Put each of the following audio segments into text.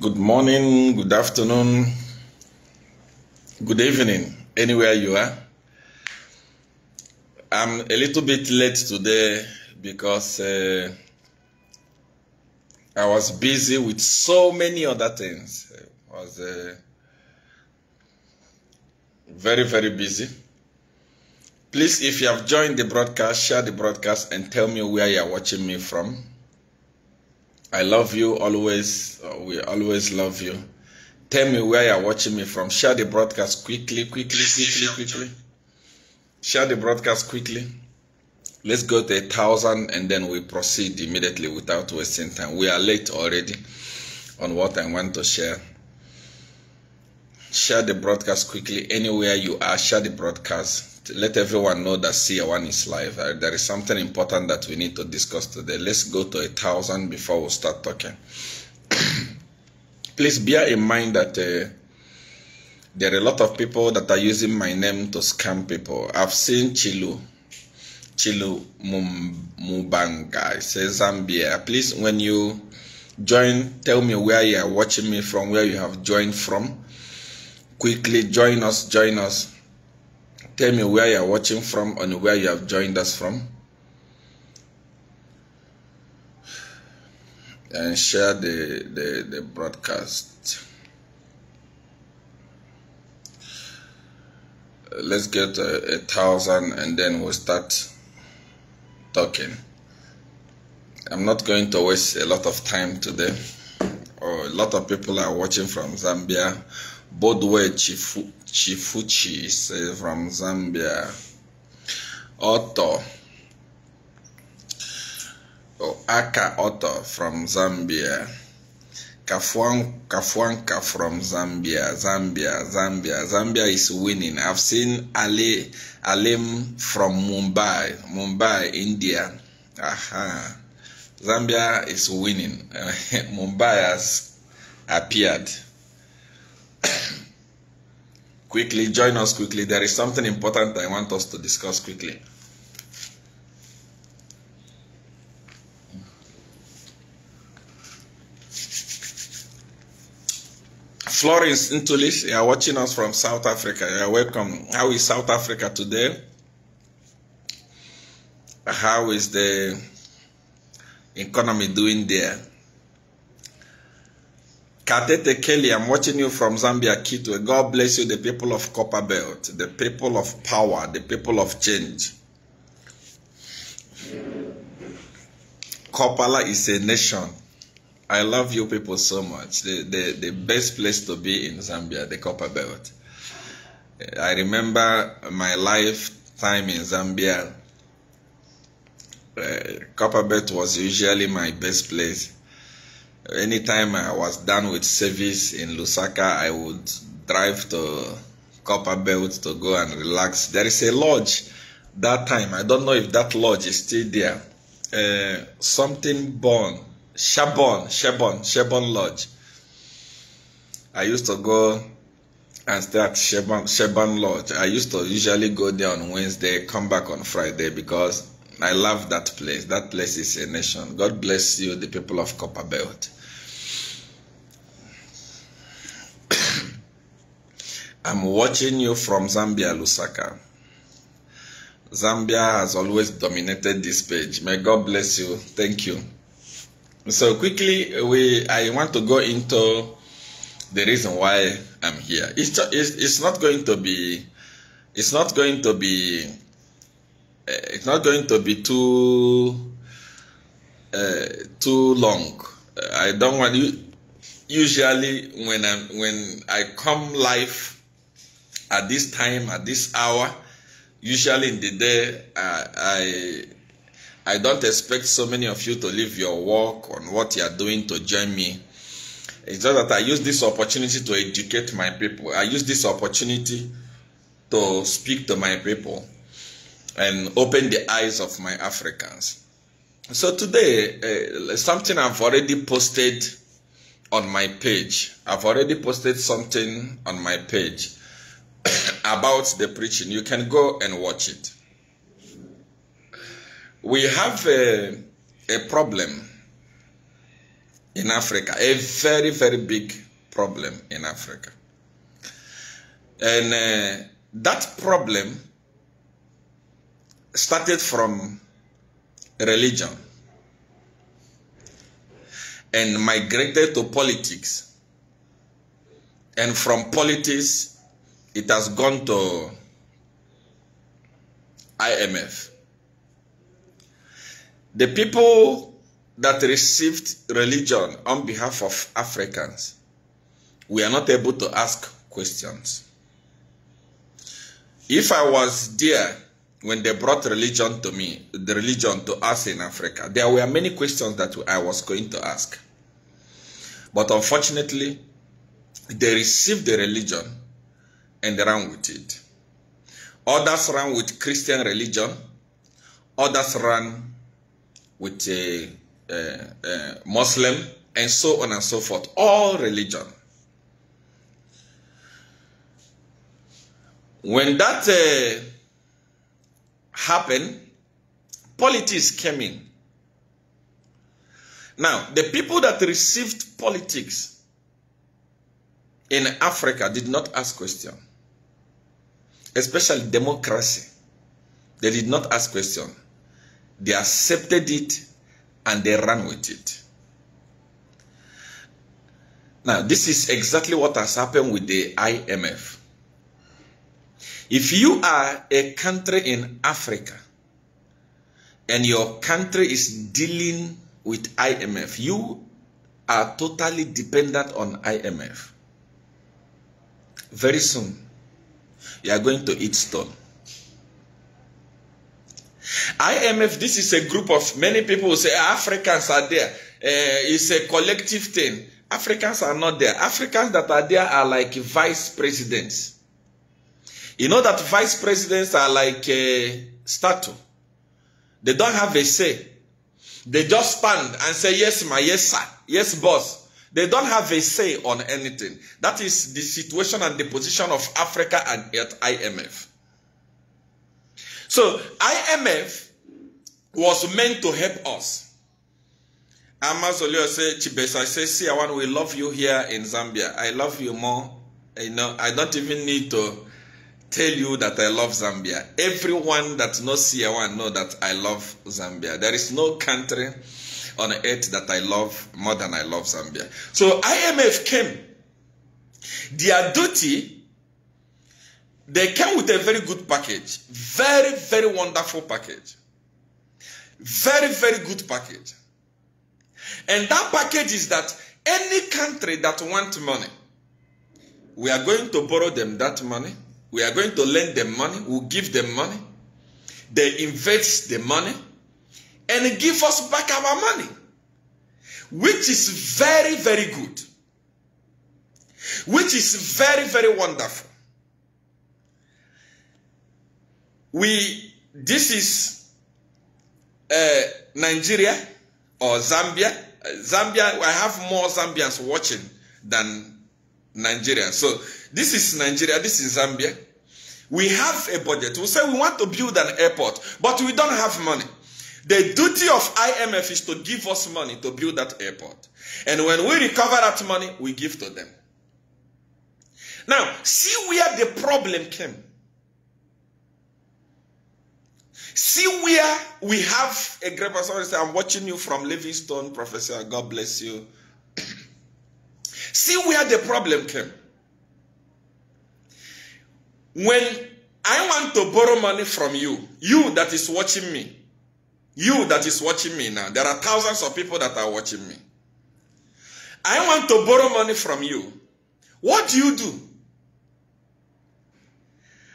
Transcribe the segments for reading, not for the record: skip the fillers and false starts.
Good morning, good afternoon, good evening, anywhere you are. I'm a little bit late today because I was busy with so many other things. I was very, very busy. Please, if you have joined the broadcast, share the broadcast and tell me where you are watching me from. I love you always. We always love you. Tell me where you are watching me from. Share the broadcast quickly. Share the broadcast quickly. Let's go to 1,000 and then we proceed immediately without wasting time. We are late already on what I want to share. Share the broadcast quickly. Anywhere you are, share the broadcast. Let everyone know that Seer 1 is live. There is something important that we need to discuss today. Let's go to 1,000 before we start talking. Please bear in mind that there are a lot of people that are using my name to scam people. I've seen Chilu Mubanga, it says Zambia. Please, when you join, tell me where you are watching me from, where you have joined from. Quickly join us. Tell me where you are watching from and where you have joined us from. And share the broadcast. Let's get 1,000 and then we'll start talking. I'm not going to waste a lot of time today. A lot of people are watching from Zambia. Bodwe Chifuchi is from Zambia. Otto. Aka Otto from Zambia. Kafuanka from Zambia. Zambia is winning. I've seen Alim from Mumbai, India. Aha. Zambia is winning. Mumbai has appeared. Quickly, join us quickly. There is something important I want us to discuss quickly. Florence Intulis, you are watching us from South Africa. You are welcome. How is South Africa today? How is the economy doing there? Katete Kelly, I'm watching you from Zambia, Kitwe. God bless you, the people of Copper Belt, the people of power, the people of change. Kopala is a nation. I love you people so much. The best place to be in Zambia, the Copper Belt. I remember my lifetime in Zambia. Copper Belt was usually my best place. Anytime I was done with service in Lusaka, I would drive to Copper Belt to go and relax. There is a lodge that time. I don't know if that lodge is still there. Shebon Lodge. I used to go and stay at Shebon Lodge. I used to usually go there on Wednesday, come back on Friday because I love that place. That place is a nation. God bless you, the people of Copper Belt. I'm watching you from Zambia, Lusaka. Zambia has always dominated this page. May God bless you. Thank you. So quickly, I want to go into the reason why I'm here. It's not going to be too long. I don't want you. Usually, when I come live at this time, at this hour, usually in the day, I don't expect so many of you to leave your work on what you are doing to join me. It's just that I use this opportunity to educate my people. I use this opportunity to speak to my people and open the eyes of my Africans. So today, something I've already posted on my page. I've already posted something on my page about the preaching. You can go and watch it. We have a problem in Africa, a very, very big problem in Africa. And that problem started from religion and migrated to politics. And from politics, it has gone to IMF. The people that received religion on behalf of Africans, we are not able to ask questions. If I was there when they brought religion to me, the religion to us in Africa, there were many questions that I was going to ask. But unfortunately, they received the religion and they ran with it. Others ran with Christian religion. Others ran with Muslim, and so on and so forth. All religion. When that happened, politics came in. Now, the people that received politics in Africa did not ask questions, especially democracy. They did not ask questions. They accepted it and they ran with it. Now, this is exactly what has happened with the IMF. If you are a country in Africa and your country is dealing with IMF, you are totally dependent on IMF. Very soon, you are going to eat stone. IMF, this is a group of many people who say Africans are there. It's a collective thing. Africans are not there. Africans that are there are like vice presidents. You know that vice presidents are like a statue. They don't have a say. They just stand and say, yes, ma, yes, sir, yes, boss. They don't have a say on anything. That is the situation and the position of Africa at IMF. So IMF was meant to help us. Amazolio said, Chibesa says, see, we love you here in Zambia. I love you more. You know, I don't even need to tell you that I love Zambia. Everyone that knows Siawan know that I love Zambia. There is no country on earth that I love more than I love Zambia. So IMF came. Their duty, they came with a very good package. Very, very wonderful package. Very, very good package. And that package is that any country that wants money, we are going to borrow them that money. We are going to lend them money. We'll give them money. They invest the money and give us back our money, which is very, very good. Which is very, very wonderful. This is Nigeria or Zambia. Zambia, I have more Zambians watching than Nigeria. So this is Nigeria, this is Zambia. We have a budget. We say we want to build an airport, but we don't have money. The duty of IMF is to give us money to build that airport. And when we recover that money, we give to them. Now, see where the problem came. See where we have a great person. I'm watching you from Livingstone, Professor. God bless you. See where the problem came. When I want to borrow money from you, you that is watching me, you that is watching me now, there are thousands of people that are watching me. I want to borrow money from you. What do you do?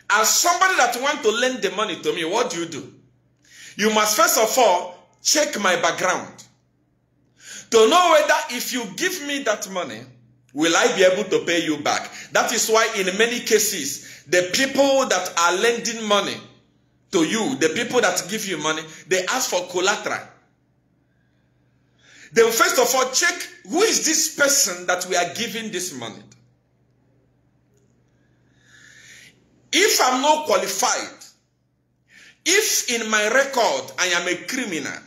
As somebody that wants to lend the money to me, what do you do? You must first of all check my background to know whether if you give me that money, will I be able to pay you back? That is why in many cases, the people that are lending money to you, the people that give you money, they ask for collateral. They will first of all check who is this person that we are giving this money to. If I'm not qualified, if in my record I am a criminal,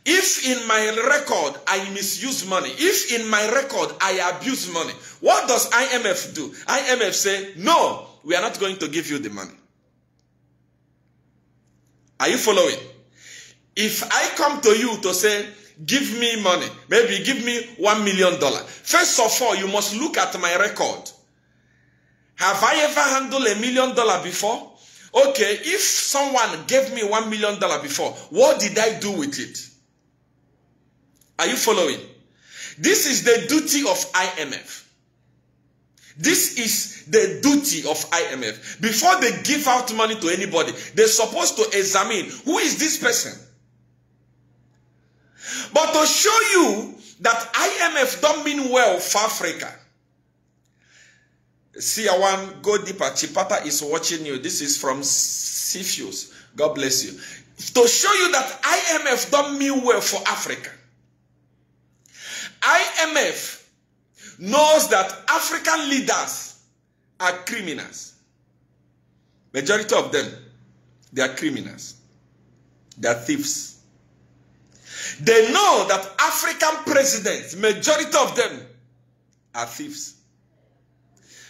If in my record I misuse money, if in my record I abuse money, what does IMF do? IMF say, no, we are not going to give you the money. Are you following? If I come to you to say, give me money, maybe give me $1 million. First of all, you must look at my record. Have I ever handled $1 million before? Okay, if someone gave me $1 million before, what did I do with it? Are you following? This is the duty of IMF. This is the duty of IMF. Before they give out money to anybody, they're supposed to examine who is this person. But to show you that IMF don't mean well for Africa. See, I want go deeper. Chipata is watching you. This is from Cephus. God bless you. To show you that IMF don't mean well for Africa. IMF knows that African leaders are criminals. Majority of them, they are criminals. They are thieves. They know that African presidents, majority of them, are thieves.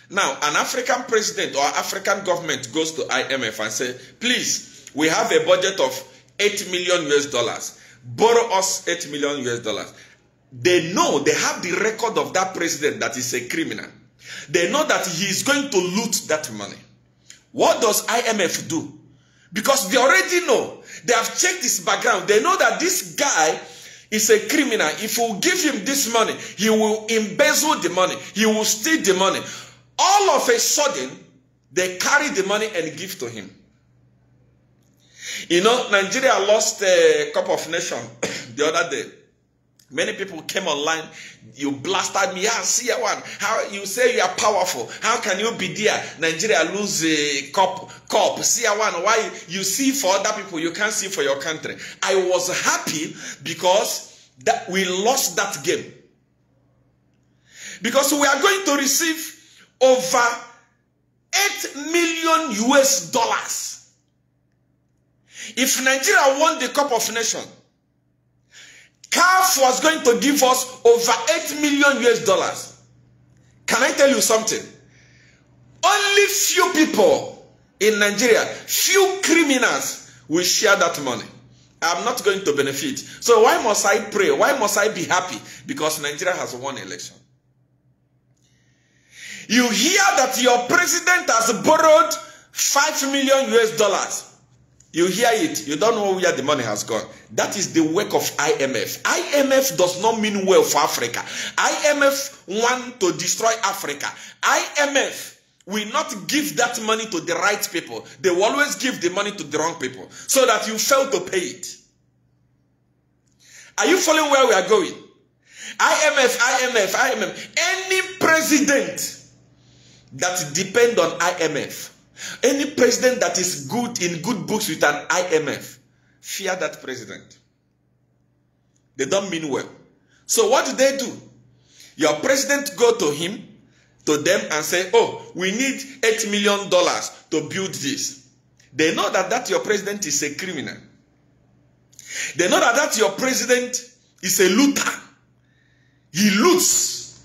Now, an African president or African government goes to IMF and says, please, we have a budget of $8 million US. Borrow us $8 million US. They know, they have the record of that president that is a criminal. They know that he is going to loot that money. What does IMF do? Because they already know. They have checked his background. They know that this guy is a criminal. If we give him this money, he will embezzle the money. He will steal the money. All of a sudden, they carry the money and give to him. You know, Nigeria lost a Cup of Nations the other day. Many people came online. You blasted me. Yeah, see one. How you say you are powerful? How can you be there? Nigeria lose a cup. See one. Why you see for other people, you can't see for your country. I was happy because that we lost that game. Because we are going to receive over $8 million US. If Nigeria won the Cup of Nations, CAF was going to give us over $8 million US. Can I tell you something? Only few people in Nigeria, few criminals will share that money. I'm not going to benefit. So why must I pray? Why must I be happy? Because Nigeria has won election. You hear that your president has borrowed $5 million US. You hear it, you don't know where the money has gone. That is the work of IMF. IMF does not mean well for Africa. IMF want to destroy Africa. IMF will not give that money to the right people. They will always give the money to the wrong people so that you fail to pay it. Are you following where we are going? IMF. Any president that depends on IMF, any president that is good in good books with an IMF, fear that president. They don't mean well. So what do? Your president go to him, to them and say, oh, we need $8 million to build this. They know that your president is a criminal. They know that your president is a looter. He loots.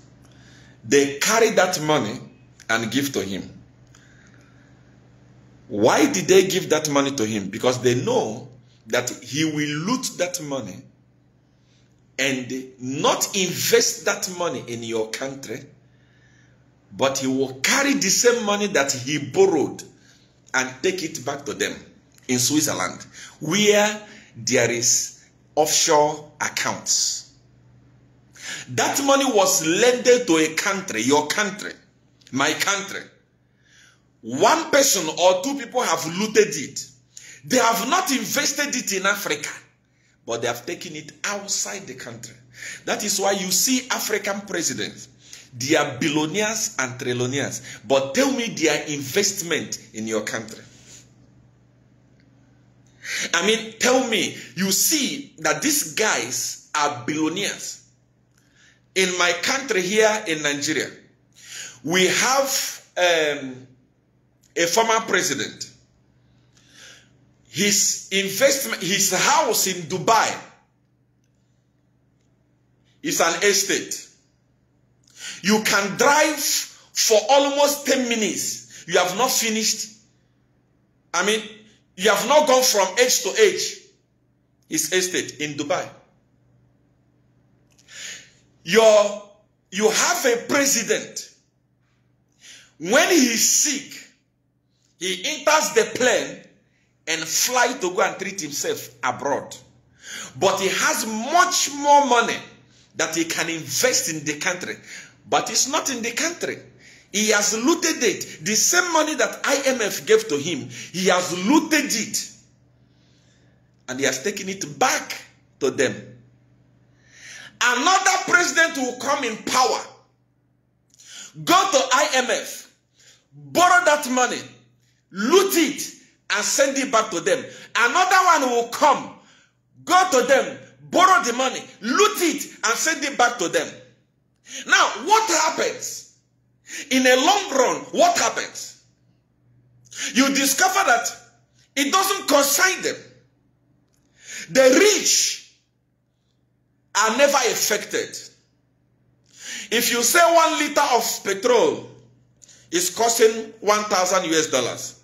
They carry that money and give to him. Why did they give that money to him? Because they know that he will loot that money and not invest that money in your country, but he will carry the same money that he borrowed and take it back to them in Switzerland, where there is offshore accounts. That money was lended to a country, your country, my country. One person or two people have looted it. They have not invested it in Africa, but they have taken it outside the country. That is why you see African presidents. They are billionaires and trillionaires. But tell me their investment in your country. I mean, tell me, you see that these guys are billionaires. In my country here in Nigeria, we have a former president. His investment, his house in Dubai is an estate. You can drive for almost 10 minutes. You have not finished. I mean, you have not gone from edge to edge. His estate in Dubai. You have a president. When he is sick, he enters the plane and fly to go and treat himself abroad. But he has much more money that he can invest in the country. But it's not in the country. He has looted it. The same money that IMF gave to him, he has looted it. And he has taken it back to them. Another president will come in power, go to IMF, borrow that money, loot it, and send it back to them. Another one will come, go to them, borrow the money, loot it, and send it back to them. Now, what happens? In a long run, what happens? You discover that it doesn't concern them. The rich are never affected. If you say 1 liter of petrol is costing $1,000,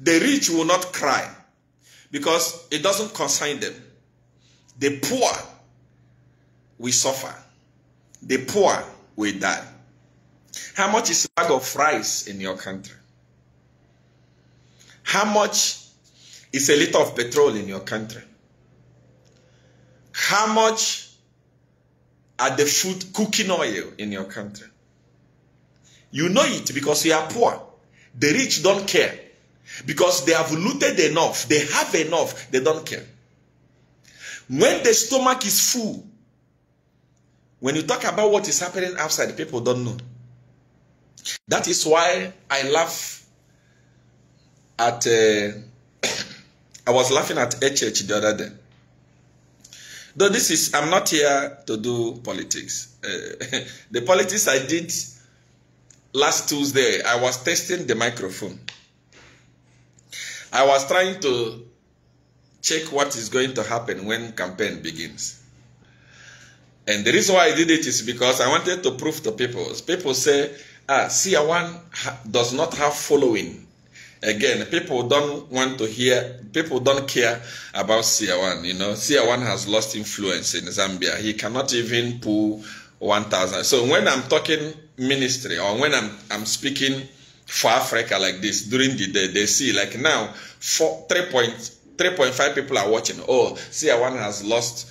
the rich will not cry because it doesn't concern them. The poor will suffer. The poor will die. How much is a bag of rice in your country? How much is a liter of petrol in your country? How much are the food cooking oil in your country? You know it because you are poor. The rich don't care because they have looted enough. They have enough. They don't care. When the stomach is full, when you talk about what is happening outside, people don't know. That is why I laugh at, I was laughing at HH the other day. Though this is, I'm not here to do politics. The politics I did last Tuesday, I was testing the microphone. I was trying to check what is going to happen when campaign begins. And the reason why I did it is because I wanted to prove to people. People say, Seer One does not have following. Again, people don't want to hear, people don't care about Seer One. You know, Seer One has lost influence in Zambia. He cannot even pull 1,000. So when I'm talking ministry or when I'm speaking for Africa like this during the day, they see like now 3.5 people are watching. Oh, Seer One has lost.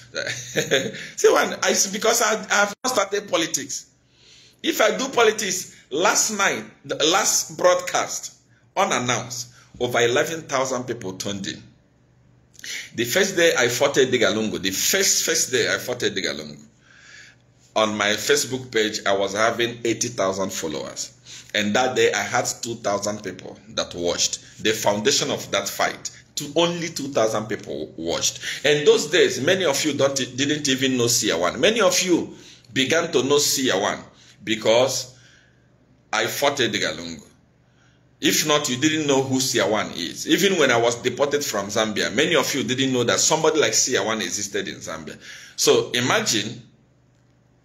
Seer One, because I have not started politics. If I do politics, last night, the last broadcast, unannounced, over 11,000 people tuned in. The first day I fought Edgar Lungu, the first day I fought Edgar Lungu, on my Facebook page, I was having 80,000 followers. And that day I had 2,000 people that watched. The foundation of that fight, only 2,000 people watched. And those days, many of you didn't even know Seer One. Many of you began to know Seer One because I fought Edgar Lungu. If not, you didn't know who Seer One is. Even when I was deported from Zambia, many of you didn't know that somebody like Seer One existed in Zambia. So imagine,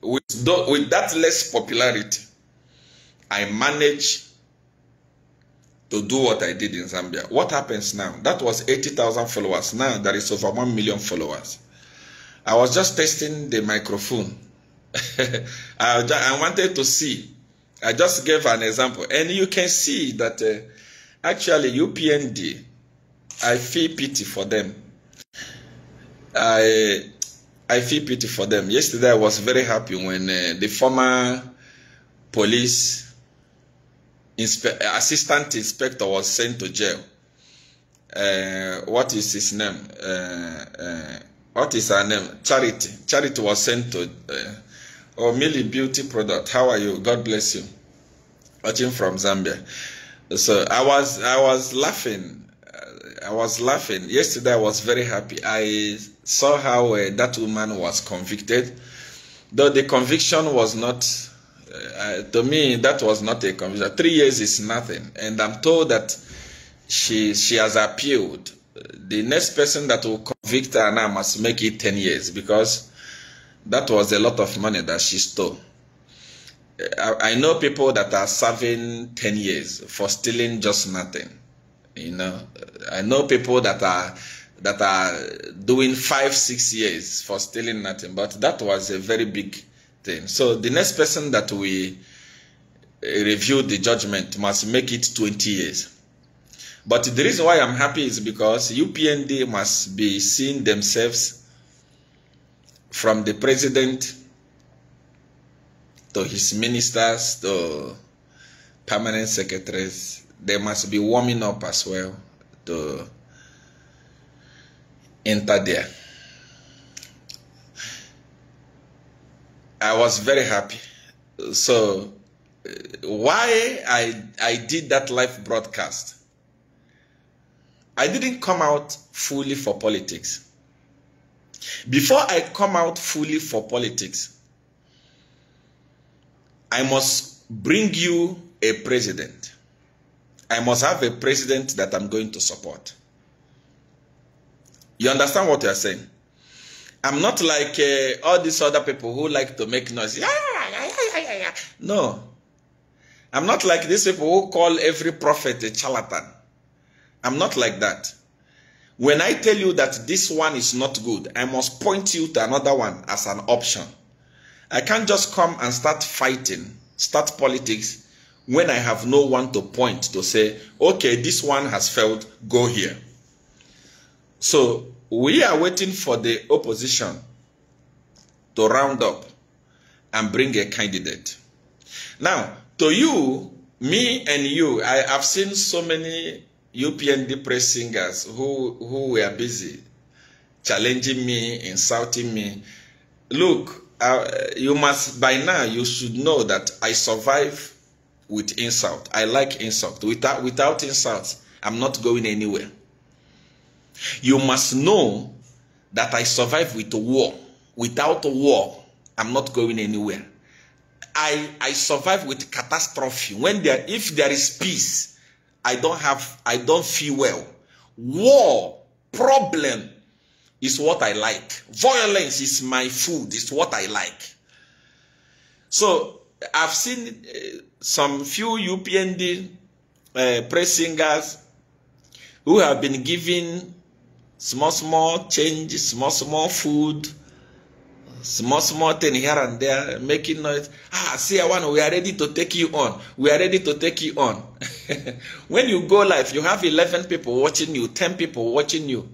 with that less popularity, I managed to do what I did in Zambia. What happens now? That was 80,000 followers. Now there is over 1 million followers. I was just testing the microphone. I wanted to see. I just gave an example. And you can see that actually UPND, I feel pity for them. I feel pity for them. Yesterday I was very happy when the former police assistant inspector was sent to jail. What is his name? What is her name? Charity. Charity was sent to Millie Beauty Product. How are you? God bless you. Watching from Zambia. So I was laughing. I was laughing. Yesterday I was very happy. I saw how that woman was convicted. Though the conviction was not, to me, that was not a conviction. 3 years is nothing. And I'm told that she has appealed. The next person that will convict her now must make it 10 years because That was a lot of money that she stole. I know people that are serving 10 years for stealing just nothing. You know, I know people that are doing 5-6 years for stealing nothing, but that was a very big thing. So the next person that we review the judgment must make it 20 years. But the reason why I'm happy is because UPND must be seeing themselves from the president to his ministers to permanent secretaries. They must be warming up as well to enter there. I was very happy. So why I did that live broadcast, I didn't come out fully for politics. Before I come out fully for politics, I must bring you a president. I must have a president that I'm going to support. You understand what you're saying? I'm not like all these other people who like to make noise. No. I'm not like these people who call every prophet a charlatan. I'm not like that. When I tell you that this one is not good, I must point you to another one as an option. I can't just come and start fighting, start politics, when I have no one to point to say, okay, this one has failed, go here. So we are waiting for the opposition to round up and bring a candidate. Now, to you, me and you, I have seen so many UPND press singers who were busy challenging me, insulting me. Look, you must, by now, you should know that I survive with insult. I like insult. Without insults, I'm not going anywhere. You must know that I survive with war. Without war, I'm not going anywhere. I survive with catastrophe. If there is peace, I don't feel well. War, problem is what I like. Violence is my food, is what I like. So I've seen some few UPND press singers who have been given small change, small food, small thing here and there, making noise. See, we are ready to take you on. We are ready to take you on. When you go live, you have 11 people watching you, 10 people watching you,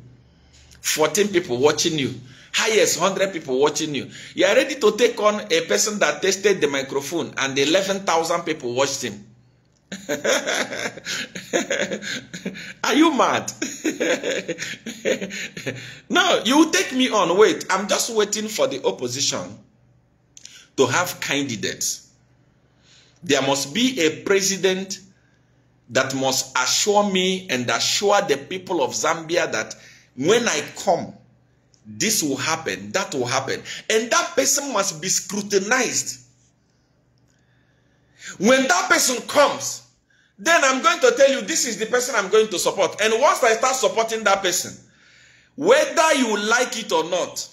14 people watching you, highest 100 people watching you. You are ready to take on a person that tested the microphone and 11,000 people watched him. Are you mad? No, you take me on. Wait, I'm just waiting for the opposition to have candidates. There must be a president that must assure me and assure the people of Zambia that when I come, this will happen, that will happen. And that person must be scrutinized. When that person comes, then I'm going to tell you this is the person I'm going to support. And once I start supporting that person, whether you like it or not,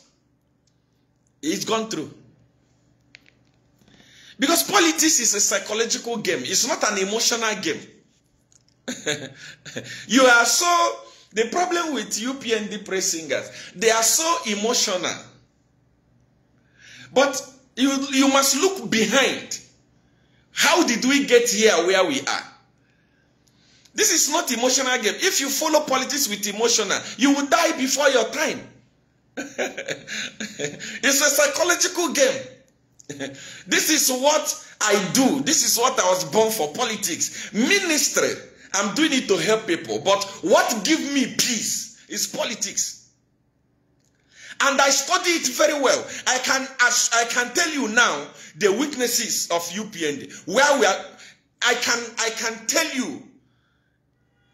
it's gone through. Because politics is a psychological game. It's not an emotional game. You are so... The problem with UPND press singers, they are so emotional. But you must look behind. How did we get here where we are? This is not emotional game. If you follow politics with emotional, you will die before your time. It's a psychological game. This is what I do. This is what I was born for, politics. Ministry, I'm doing it to help people. But what gives me peace is politics. And I study it very well. I can tell you now the weaknesses of UPND. Where we are, I can tell you.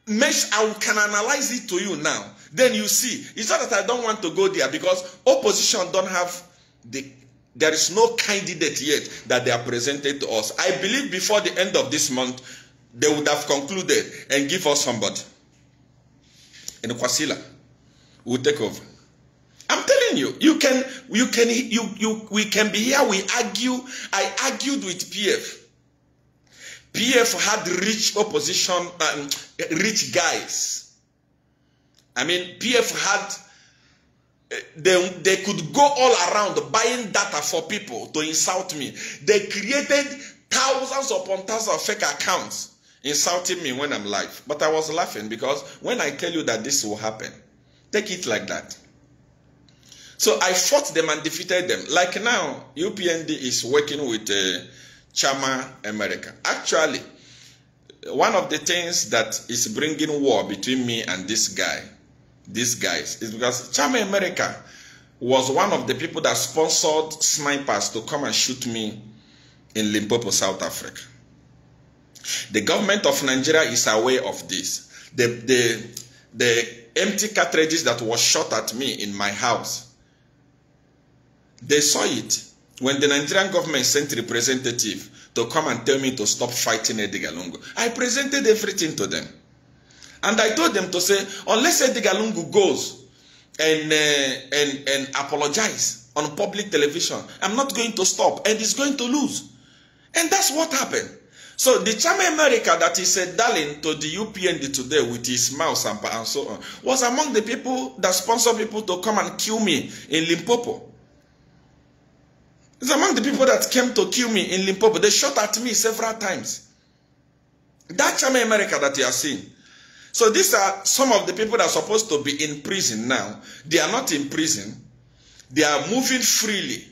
I can analyze it to you now. Then you see. It's not that I don't want to go there because opposition don't have there is no candidate yet that they are presented to us. I believe before the end of this month, they would have concluded and give us somebody. In Kwasila, we'll take over. I'm telling you, we can be here. We argue. I argued with PF. PF had rich opposition, rich guys. I mean, PF had, they could go all around buying data for people to insult me. They created thousands upon thousands of fake accounts insulting me when I'm live. But I was laughing because when I tell you that this will happen, take it like that. So I fought them and defeated them. Like now, UPND is working with Chama America. Actually, one of the things that is bringing war between me and these guys, is because Chama America was one of the people that sponsored snipers to come and shoot me in Limpopo, South Africa. The government of Nigeria is aware of this. The empty cartridges that was shot at me in my house, they saw it when the Nigerian government sent representative to come and tell me to stop fighting Edgar Lungu. I presented everything to them. And I told them to say, unless Edgar Lungu goes and apologize on public television, I'm not going to stop, and he's going to lose. And that's what happened. So the Chama America that is a darling to the UPND today with his mouse and so on, was among the people that sponsor people to come and kill me in Limpopo. It's among the people that came to kill me in Limpopo. They shot at me several times. That Chama America that you are seeing. So these are some of the people that are supposed to be in prison now. They are not in prison. They are moving freely.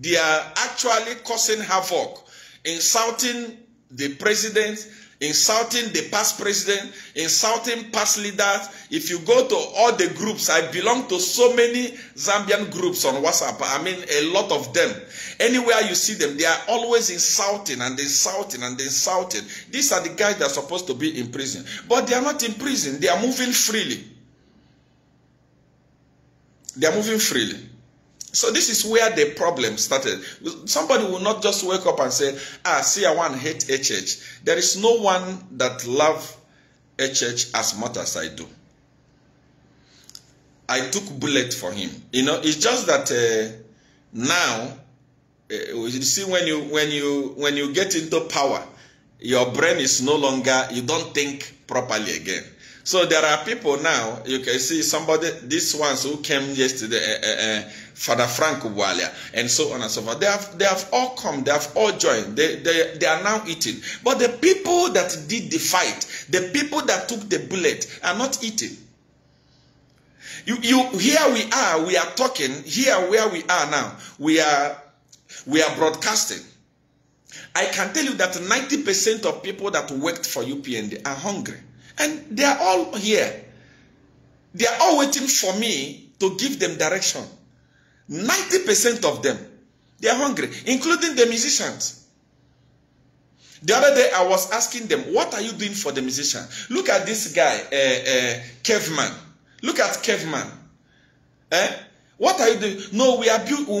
They are actually causing havoc, insulting the president, insulting the past president, insulting past leaders. If you go to all the groups, I belong to so many Zambian groups on WhatsApp. I mean, a lot of them. Anywhere you see them, they are always insulting and insulting and insulting. These are the guys that are supposed to be in prison. But they are not in prison. They are moving freely. They are moving freely. So this is where the problem started. Somebody will not just wake up and say, see, I want to hate HH. There is no one that loves HH as much as I do. I took bullet for him. You know, it's just that now, you see, when you get into power, your brain is no longer, you don't think properly again. So there are people now, you can see somebody, these ones who came yesterday, Father Frank Walia, and so on and so forth. They have all come, they have all joined, they are now eating. But the people that did the fight, the people that took the bullet are not eating. Here we are talking, here where we are now, we are broadcasting. I can tell you that 90% of people that worked for UPND are hungry. And they are all here. They are all waiting for me to give them direction. 90% of them, they are hungry, including the musicians. The other day, I was asking them, what are you doing for the musicians? Look at this guy, Caveman. Look at Caveman. What are you doing? No, we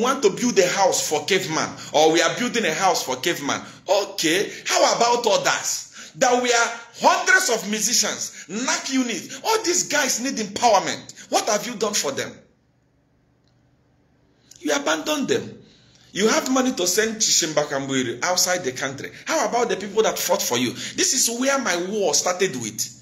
want to build a house for Caveman, or we are building a house for Caveman. Okay, how about others? That we are hundreds of musicians, NAC units. All these guys need empowerment. What have you done for them? You abandoned them. You have money to send Chishimbakambuiri outside the country. How about the people that fought for you? This is where my war started with.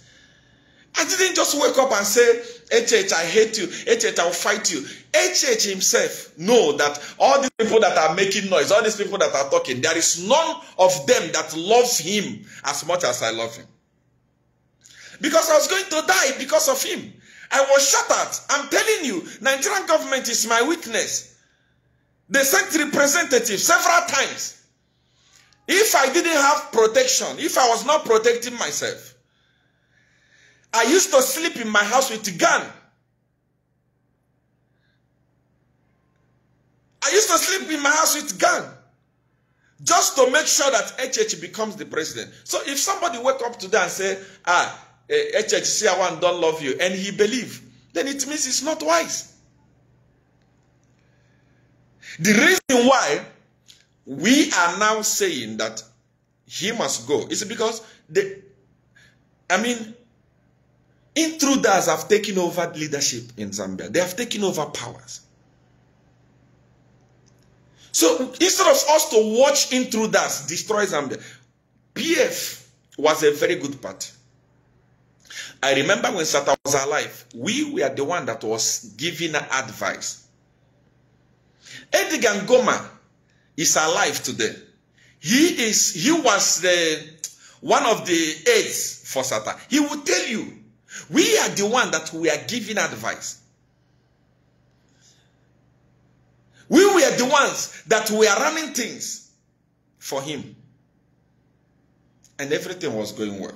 I didn't just wake up and say, HH, I hate you. HH, I will fight you. HH himself know that all these people that are making noise, all these people that are talking, there is none of them that loves him as much as I love him. Because I was going to die because of him. I was shot at. I'm telling you, Nigerian government is my weakness. They sent representatives several times. If I didn't have protection, if I was not protecting myself, I used to sleep in my house with a gun. I used to sleep in my house with a gun. Just to make sure that HH becomes the president. So if somebody wake up today and say, HH, see, I don't love you, and he believe, then it means it's not wise. The reason why we are now saying that he must go is because intruders have taken over leadership in Zambia. They have taken over powers. So instead of us to watch in through that, destroy Zambia, PF was a very good party. I remember when Sata was alive, we were the one that was giving advice. Edgar Lungu is alive today. He was one of the aides for Sata. He will tell you, we are the one that we are giving advice. We were the ones that were running things for him. And everything was going well.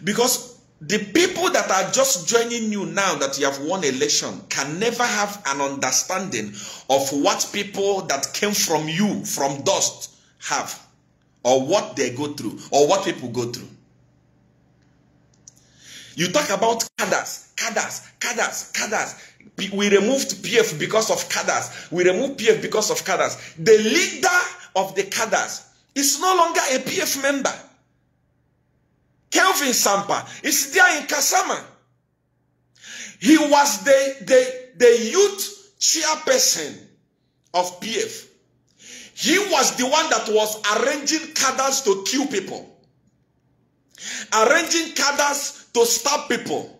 Because the people that are just joining you now that you have won election can never have an understanding of what people that came from you, from dust, have. Or what they go through. Or what people go through. You talk about cadres. We removed PF because of cadres. We removed PF because of cadres. The leader of the cadres is no longer a PF member. Kelvin Sampa is there in Kasama. He was the youth chairperson of PF. He was the one that was arranging cadres to kill people. Arranging cadres to stab people.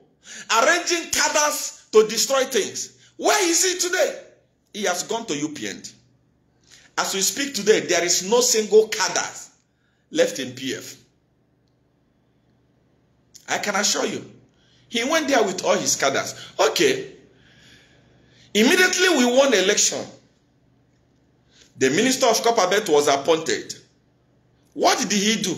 Arranging cadres to destroy things. Where is he today? He has gone to UPN. As we speak today, there is no single cadre left in PF. I can assure you. He went there with all his cadres. Okay. Immediately we won the election. The Minister of Copper Belt was appointed. What did he do?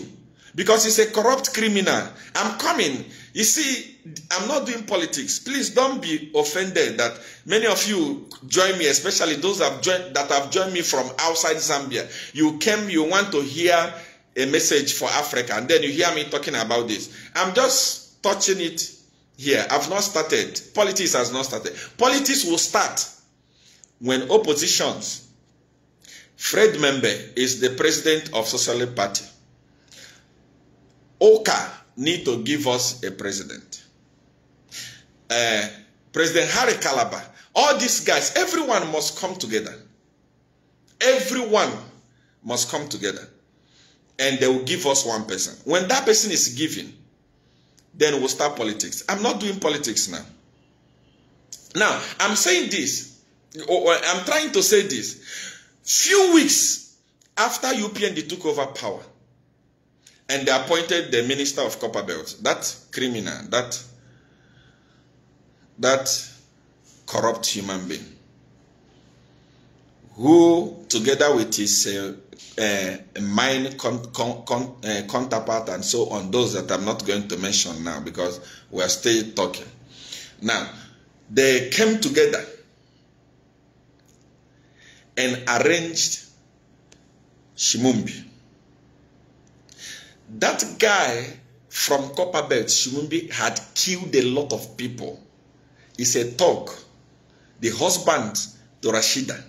Because he's a corrupt criminal. I'm coming. You see, I'm not doing politics. Please don't be offended that many of you join me, especially those that have joined me from outside Zambia. You came, you want to hear a message for Africa, and then you hear me talking about this. I'm just touching it here. I've not started. Politics has not started. Politics will start when oppositions. Fred Mmembe is the president of Socialist Party. UKA need to give us a president. President Harry Kalaba. All these guys, everyone must come together. Everyone must come together. And they will give us one person. When that person is given, then we'll start politics. I'm not doing politics now. Now, I'm saying this. I'm trying to say this. Few weeks after UPND took over power, and they appointed the Minister of Copper Belt, that criminal, that corrupt human being, who, together with his mine counterpart and so on, those that I'm not going to mention now because we are still talking. Now, they came together and arranged Shimumbi. That guy from Copperbelt, Shimumbi, had killed a lot of people. He's a thug. The husband to Rashida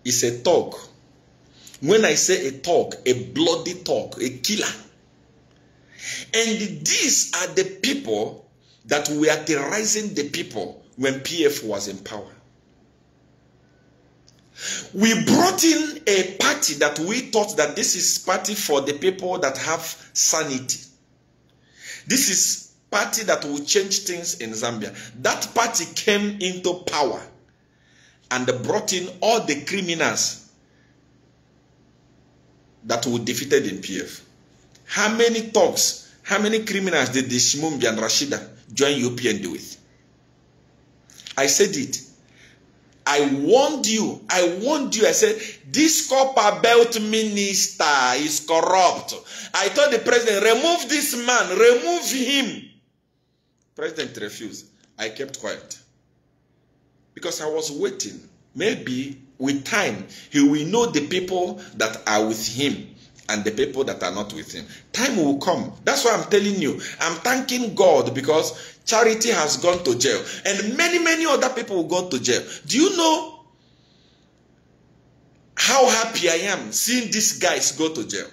is a thug. When I say a thug, a bloody thug, a killer. And these are the people that were terrorizing the people when PF was in power. We brought in a party that we thought that this is party for the people that have sanity. This is party that will change things in Zambia. That party came into power and brought in all the criminals that were defeated in PF. How many thugs, how many criminals did the Shimumbi and Rashida join UPND with? I said it. I warned you. I said, this Copper Belt minister is corrupt. I told the president, remove this man, remove him. President refused. I kept quiet. Because I was waiting. Maybe with time, he will know the people that are with him and the people that are not with him. Time will come. That's why I'm telling you. I'm thanking God because Charity has gone to jail. And many other people will go to jail. Do you know how happy I am seeing these guys go to jail?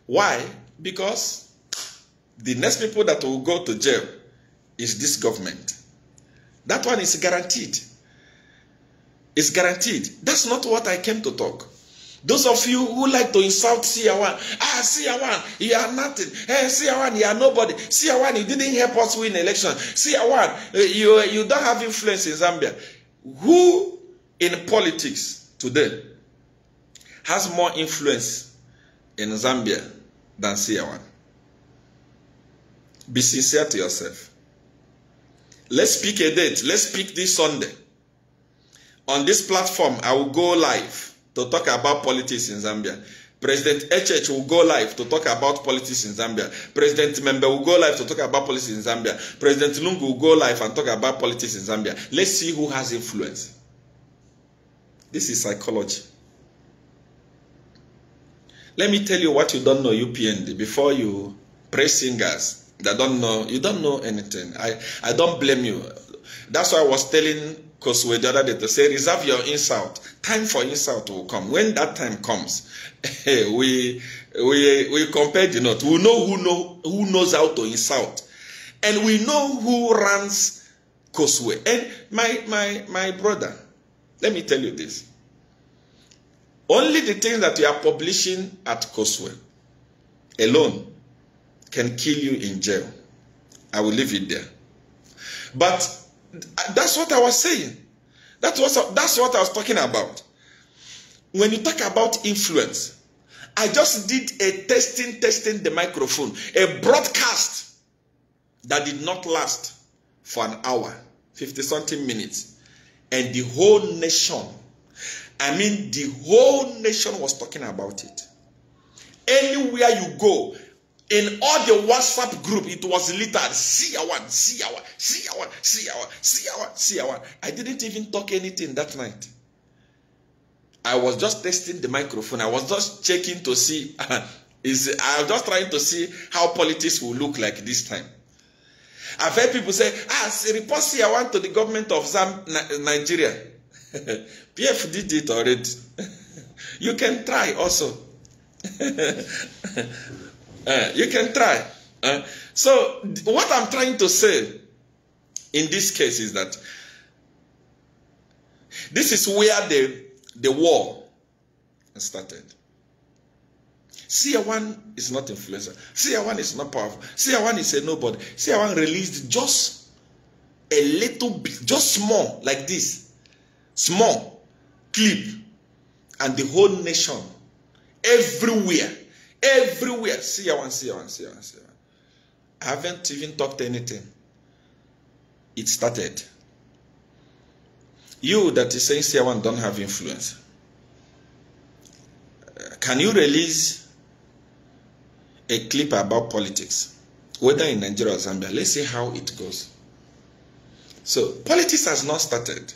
Why? Because the next people that will go to jail is this government. That one is guaranteed. It's guaranteed. That's not what I came to talk. Those of you who like to insult Seer, Seer, you are nothing. Hey, Seer, you are nobody. Seer, you didn't help us win election. Seer, you don't have influence in Zambia. Who in politics today has more influence in Zambia than Seer? Be sincere to yourself. Let's pick a date. Let's pick this Sunday. On this platform, I will go live to talk about politics in Zambia. President HH will go live to talk about politics in Zambia. President Mmembe will go live to talk about politics in Zambia. President Lungu will go live and talk about politics in Zambia. Let's see who has influence. This is psychology. Let me tell you what you don't know, UPND, before you praise singers that don't know. You don't know anything. I don't blame you. That's why I was telling Koswe the other day to say, reserve your insult. Time for insult will come. When that time comes, we compare the note. We know who knows how to insult, and we know who runs Koswe. And my brother, let me tell you this: only the things that you are publishing at Koswe alone can kill you in jail. I will leave it there. But that's what I was saying. That's what I was talking about. When you talk about influence, I just did a testing the microphone, a broadcast that did not last for an hour, 50-something minutes. And the whole nation, I mean the whole nation was talking about it. Anywhere you go, in all the WhatsApp group, it was littered. Seer. I didn't even talk anything that night. I was just testing the microphone. I was just checking to see. I was just trying to see how politics will look like this time. I've heard people say, report Seer to the government of Nigeria. PF did it already. You can try also. You can try. So what I'm trying to say in this case is that this is where the war started. Seer is not influencer. Seer is not powerful. Seer is a nobody. Seer released just a little bit, just small, like this. Small clip. And the whole nation, everywhere, Seer. I haven't even talked anything. It started. You that is saying Seer don't have influence. Can you release a clip about politics, whether in Nigeria or Zambia? Let's see how it goes. So politics has not started.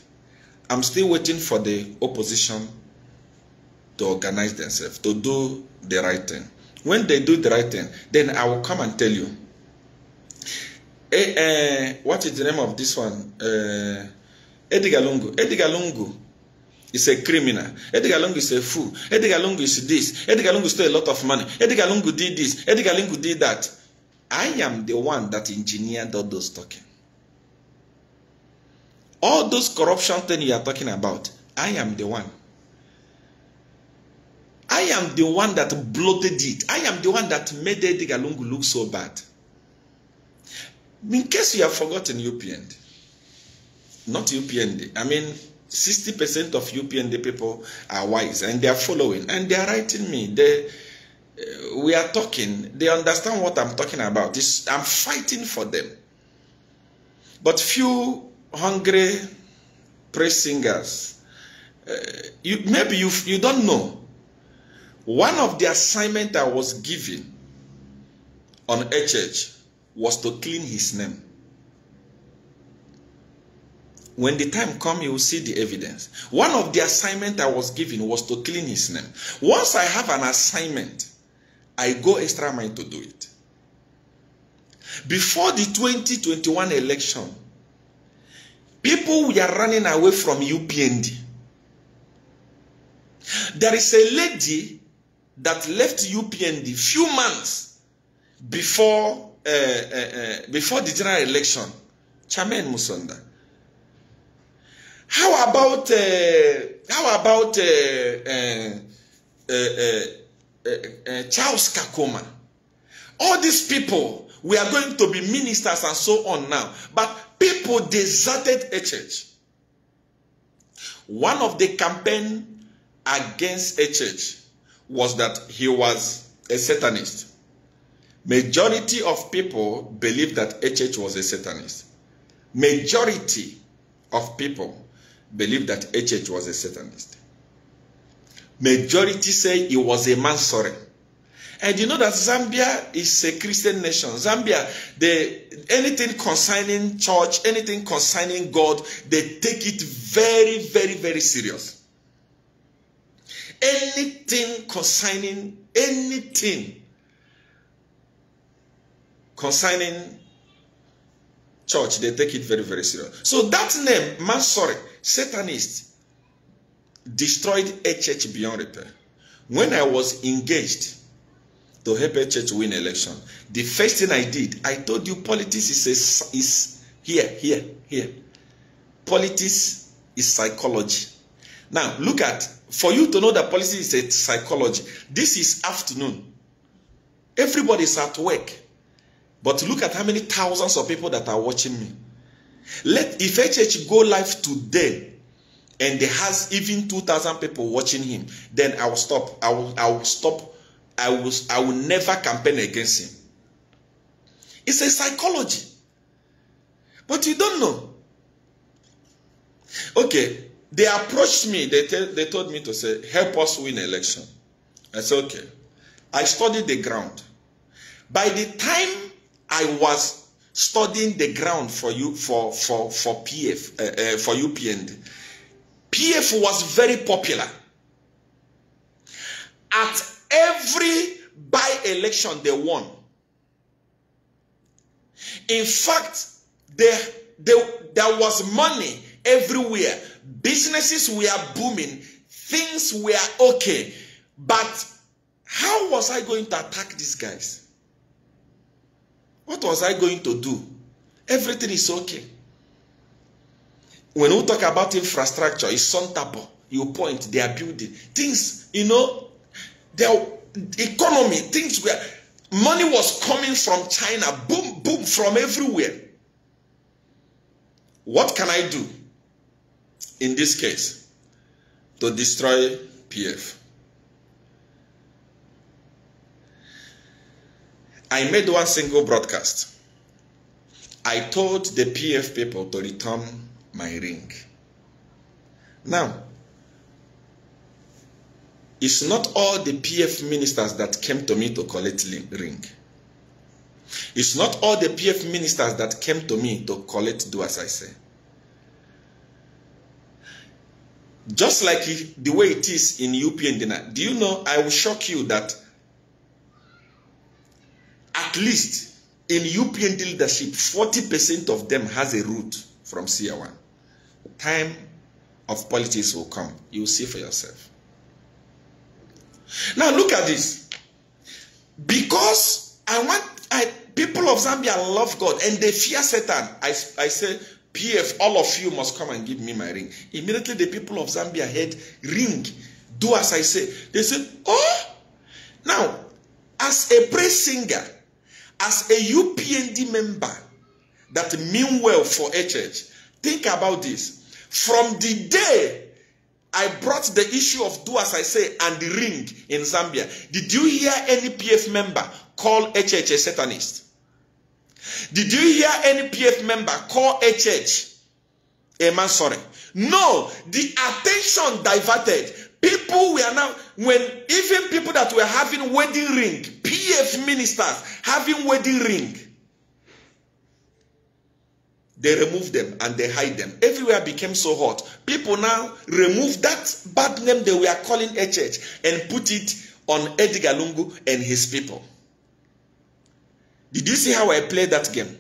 I'm still waiting for the opposition to organize themselves, to do the right thing. When they do the right thing, then I will come and tell you. What is the name of this one? Edgar Lungu. Edgar Lungu is a criminal. Edgar Lungu is a fool. Edgar Lungu is this. Edgar Lungu stole a lot of money. Edgar Lungu did this. Edgar Lungu did that. I am the one that engineered all those talking. All those corruption things you are talking about, I am the one. I am the one that bloated it. I am the one that made Edgar Lungu look so bad. In case you have forgotten UPND, not UPND, I mean 60% of UPND people are wise and they are following and they are writing me. We are talking, they understand what I'm talking about. I'm fighting for them. But few hungry praise singers, maybe you don't know. One of the assignments I was given on HH was to clean his name. When the time comes, you will see the evidence. One of the assignments I was given was to clean his name. Once I have an assignment, I go extra mile to do it. Before the 2021 election, people were running away from UPND. There is a lady that left UPND few months before the general election, Chairman Musonda. How about Charles Kakoma? All these people, we are going to be ministers and so on now. But people deserted a church. One of the campaign against a church was that he was a Satanist. Majority of people believe that a church was a Satanist. Majority of people believe that a church was a Satanist. Majority say he was a Mansore. And you know that Zambia is a Christian nation. Zambia, anything concerning church, anything concerning God, they take it very, very, very serious. Anything concerning church, they take it very, very serious. So that name, Mansore, Satanist, destroyed a church beyond repair. When I was engaged to help a church win election, the first thing I did, I told you politics is here. Politics is psychology. Now, look at, for you to know that politics is a psychology, this is afternoon. Everybody's at work. But look at how many thousands of people that are watching me. If a church go live today, and there has even 2,000 people watching him, then I will stop. I will stop. I will never campaign against him. It's a psychology. But you don't know. Okay, they approached me. They told me to say, help us win election. I said, okay. I studied the ground. By the time I was studying the ground for you for PF for UPND, PF was very popular. At every by-election they won. In fact, there was money everywhere. Businesses were booming. Things were okay. But how was I going to attack these guys? What was I going to do? Everything is okay. When we talk about infrastructure, it's Sontabo. You point, they are building. Things, you know, their economy, things were, money was coming from China, boom, boom, from everywhere. What can I do in this case to destroy PF? I made one single broadcast. I told the PF people to return my ring. Now, it's not all the PF ministers that came to me to collect ring. It's not all the PF ministers that came to me to collect do as I say. Just like the way it is in UPND. Do you know, I will shock you that at least in UPND leadership, 40% of them has a root from CR1. Time of politics will come. You will see for yourself. Now look at this. Because people of Zambia love God and they fear Satan. I say, PF, all of you must come and give me my ring. Immediately the people of Zambia heard ring. Do as I say. They said, oh! Now, as a praise singer, as a UPND member that mean well for a church, think about this. From the day I brought the issue of do as I say and the ring in Zambia, did you hear any PF member call a church a Satanist? Did you hear any PF member call a church a Mansore? No, the attention diverted. People were now, when even people that were having wedding ring, PF ministers having wedding ring, they remove them and they hide them. Everywhere became so hot. People now remove that bad name they were calling a church and put it on Edgar Lungu and his people. Did you see how I played that game?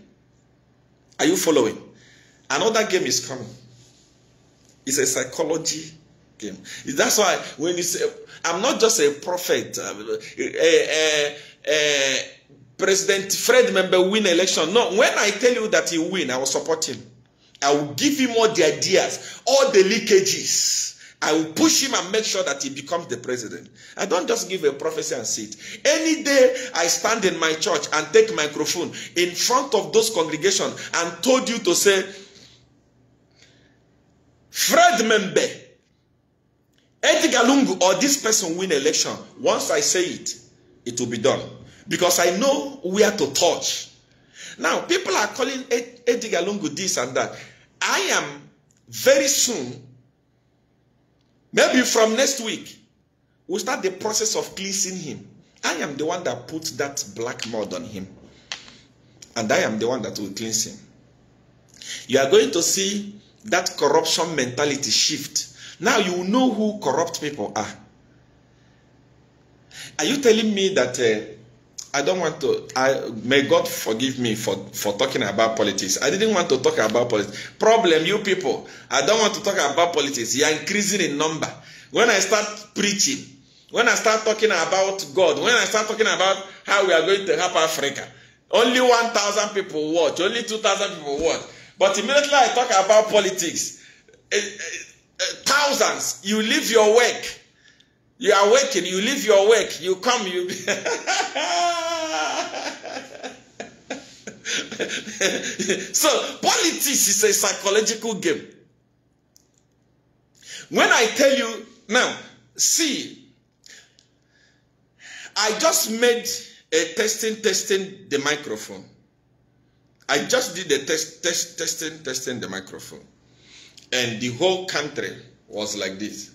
Are you following? Another game is coming. It's a psychology game. That's why when you say, I'm not just a prophet, President Fred Mmembe win election. No, when I tell you that he win, I will support him. I will give him all the ideas, all the leakages. I will push him and make sure that he becomes the president. I don't just give a prophecy and sit. Any day I stand in my church and take microphone in front of those congregations and told you to say, Fred Mmembe, Edgar Lungu, or this person win election. Once I say it, it will be done. Because I know where to touch. Now, people are calling Edgar Lungu this and that. I am very soon, maybe from next week, we'll start the process of cleansing him. I am the one that put that black mud on him. And I am the one that will cleanse him. You are going to see that corruption mentality shift. Now you know who corrupt people are. Are you telling me that I don't want to, may God forgive me for talking about politics. I didn't want to talk about politics. Problem, you people, I don't want to talk about politics. You are increasing in number. When I start preaching, when I start talking about God, when I start talking about how we are going to help Africa, only 1,000 people watch, only 2,000 people watch. But immediately I talk about politics, thousands, you leave your work. You are working, you leave your work, you come, you... So, politics is a psychological game. When I tell you, now, see, I just made a testing the microphone. I just did a testing the microphone. And the whole country was like this.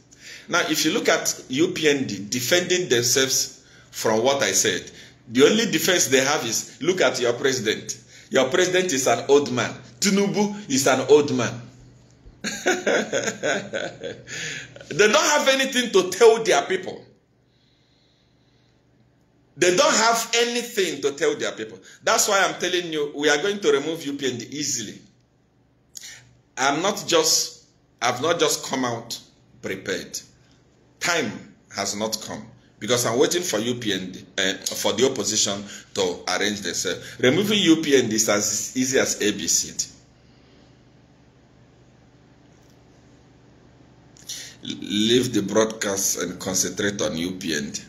Now, if you look at UPND defending themselves from what I said, the only defense they have is, look at your president. Your president is an old man. Tinubu is an old man. They don't have anything to tell their people. They don't have anything to tell their people. That's why I'm telling you, we are going to remove UPND easily. I've not just come out prepared. Time has not come because I'm waiting for UPND, for the opposition to arrange themselves. Removing UPND is as easy as ABC. Leave the broadcast and concentrate on UPND.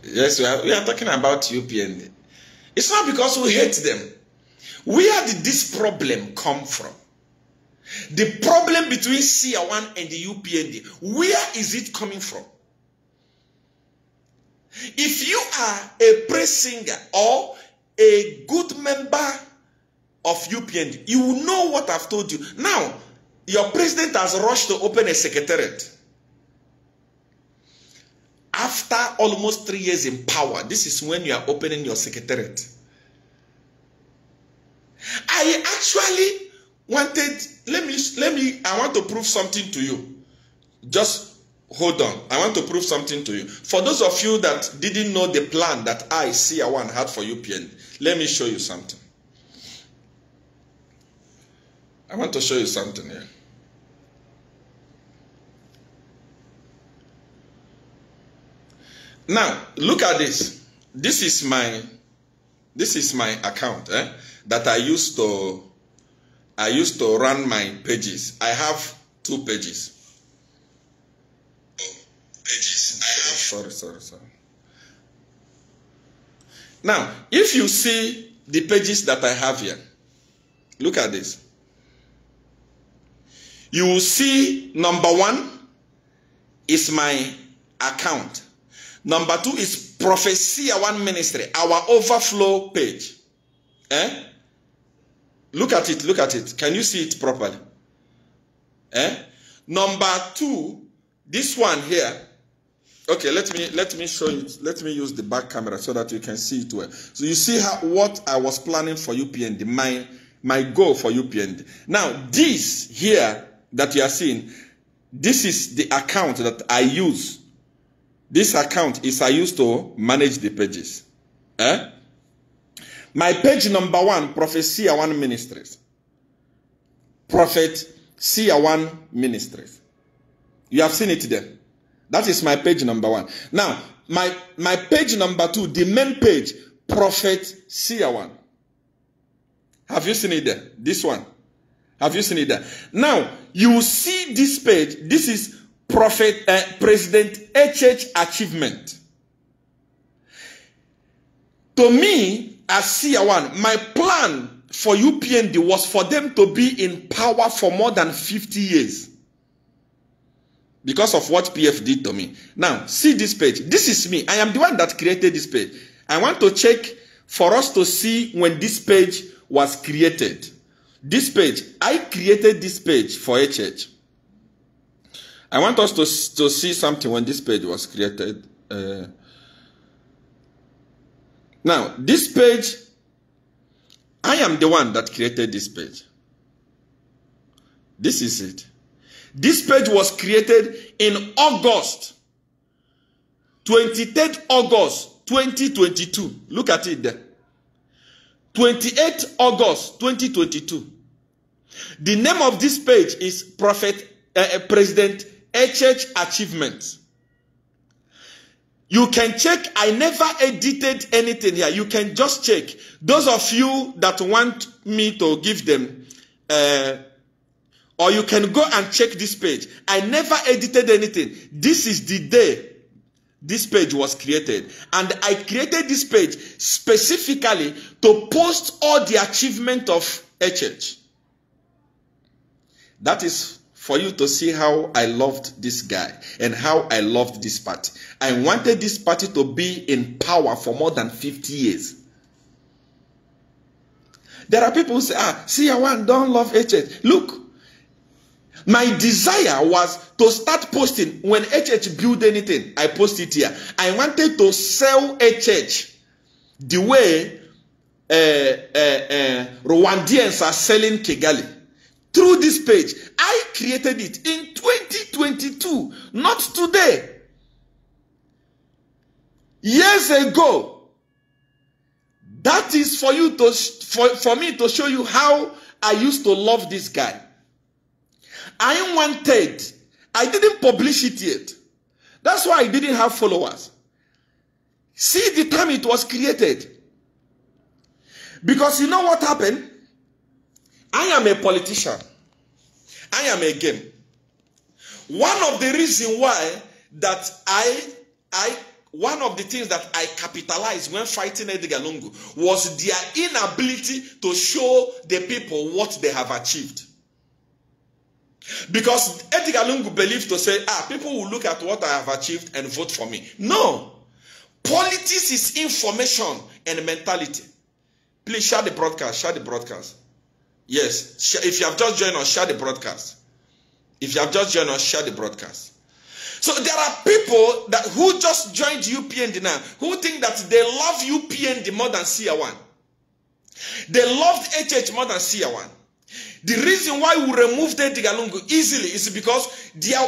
Yes, we are talking about UPND. It's not because we hate them. Where did this problem come from? The problem between Seer and the UPND, where is it coming from? If you are a praise singer or a good member of UPND, you will know what I've told you. Now, your president has rushed to open a secretariat. After almost 3 years in power, this is when you are opening your secretariat. I actually wanted, I want to prove something to you. Just hold on. I want to prove something to you. For those of you that didn't know the plan that I, Seer, had for UPN, let me show you something. I want to show you something here. Now, look at this. This is my account that I used to run my pages. I have 2 pages. Sorry. Now, if you see the pages that I have here, look at this. You will see number 1 is my account. Number 2 is Prophet Seer Ministry, our overflow page. Look at it. Can you see it properly? Number 2, this one here. Okay, let me show you. Let me use the back camera so that you can see it well. So you see what I was planning for UPND, my goal for UPND. Now, this here that you are seeing, this is the account that I use. This account is I used to manage the pages. My page number 1, Prophet Seer Ministries. Prophet Seer Ministries. You have seen it there. That is my page number 1. Now, my page number 2, the main page, Prophet Seer. Have you seen it there? This one. Have you seen it there? Now, you see this page. This is President HH achievement. To me, as Seer One, my plan for UPND was for them to be in power for more than 50 years. Because of what PF did to me. Now, see this page. This is me. I am the one that created this page. I want to check for us to see when this page was created. This page, I created this page for HH. I want us to see something when this page was created. Now, this page, I am the one that created this page. This is it. This page was created in August, 23rd August 2022. Look at it there. 28th August 2022. The name of this page is President HH Achievements. You can check. I never edited anything here. You can just check. Those of you that want me to give them, or you can go and check this page. I never edited anything. This is the day this page was created. And I created this page specifically to post all the achievement of HH. That is for you to see how I loved this guy and how I loved this party. I wanted this party to be in power for more than 50 years. There are people who say, Seer One don't love HH. Look, my desire was to start posting when HH build anything. I post it here. I wanted to sell HH the way Rwandians are selling Kigali. Through this page, I created it in 2022, not today. Years ago. That is for you to for me to show you how I used to love this guy. I didn't publish it yet. That's why I didn't have followers. See the time it was created. Because you know what happened? I am a politician. I am a game. One of the reasons why that one of the things that I capitalized when fighting Edgar Lungu was their inability to show the people what they have achieved. Because Edgar Lungu believed to say, people will look at what I have achieved and vote for me. No. Politics is information and mentality. Please share the broadcast. Share the broadcast. Yes. If you have just joined us, share the broadcast. If you have just joined us, share the broadcast. So there are people that who just joined UPND now, who think that they love UPND more than Seer One. They loved HH more than Seer One. The reason why we removed Edgar Lungu easily is because there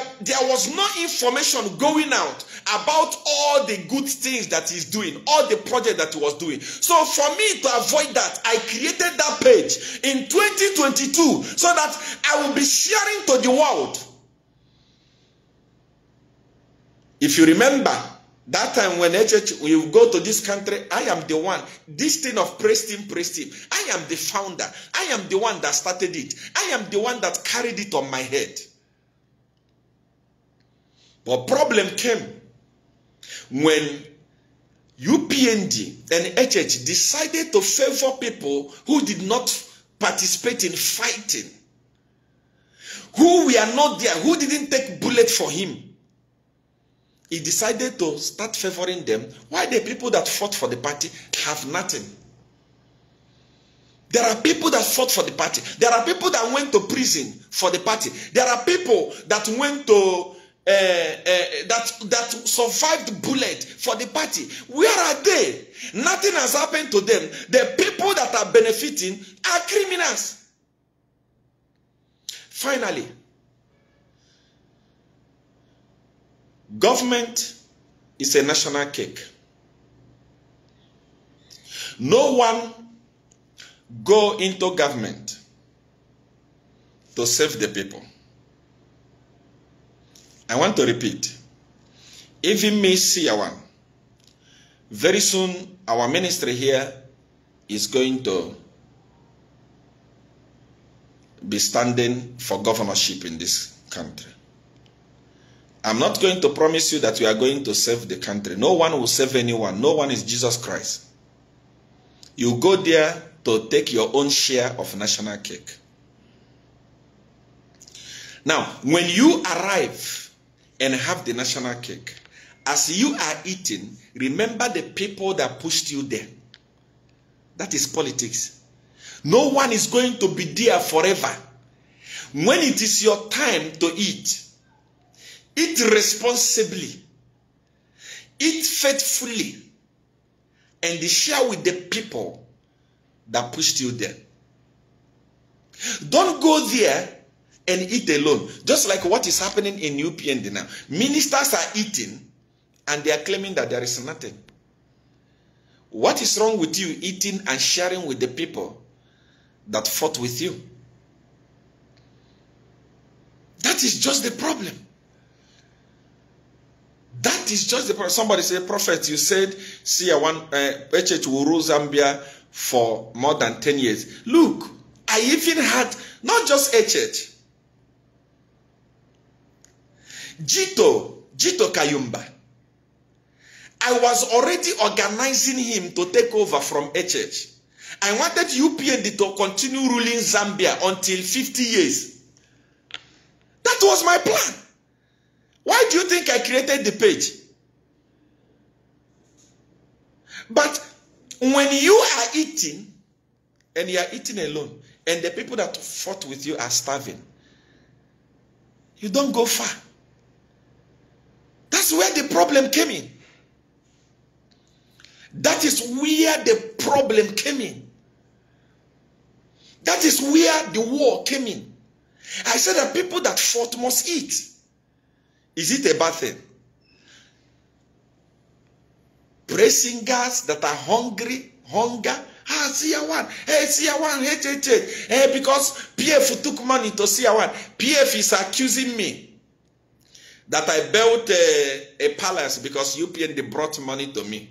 was no information going out about all the good things that he's doing, all the project that he was doing. So for me to avoid that, I created that page in 2022 so that I will be sharing to the world. If you remember, that time when HH will go to this country, I am the one. This thing of praise team. I am the founder. I am the one that started it. I am the one that carried it on my head. But problem came when UPND and HH decided to favor people who did not participate in fighting, who were not there, who didn't take bullet for him. He decided to start favoring them, while the people that fought for the party have nothing. There are people that fought for the party. There are people that went to prison for the party. There are people that went to that survived bullet for the party. Where are they? Nothing has happened to them. The people that are benefiting are criminals. Finally, government is a national cake. No one go into government to save the people. I want to repeat. Even me, Seer One, very soon our ministry here is going to be standing for governorship in this country. I'm not going to promise you that we are going to save the country. No one will save anyone. No one is Jesus Christ. You go there to take your own share of national cake. Now, when you arrive and have the national cake, as you are eating, remember the people that pushed you there. That is politics. No one is going to be there forever. When it is your time to eat, eat responsibly, eat faithfully, and share with the people that pushed you there. Don't go there and eat alone. Just like what is happening in UPND now. Ministers are eating and they are claiming that there is nothing. What is wrong with you eating and sharing with the people that fought with you? That is just the problem. That is just the problem. Somebody said, Prophet, you said Seer HH will rule Zambia for more than 10 years. Look, I even had not just HH. Jito Kayumba. I was already organizing him to take over from HH. I wanted UPND to continue ruling Zambia until 50 years. That was my plan. Why do you think I created the page? But when you are eating, and you are eating alone, and the people that fought with you are starving, you don't go far. That's where the problem came in. That is where the problem came in. That is where the war came in. I said that people that fought must eat. Is it a bad thing? Praising guys that are hunger. Seer one. Hey, Seer one. Hey, because PF took money to Seer one. PF is accusing me that I built a palace because UPND brought money to me.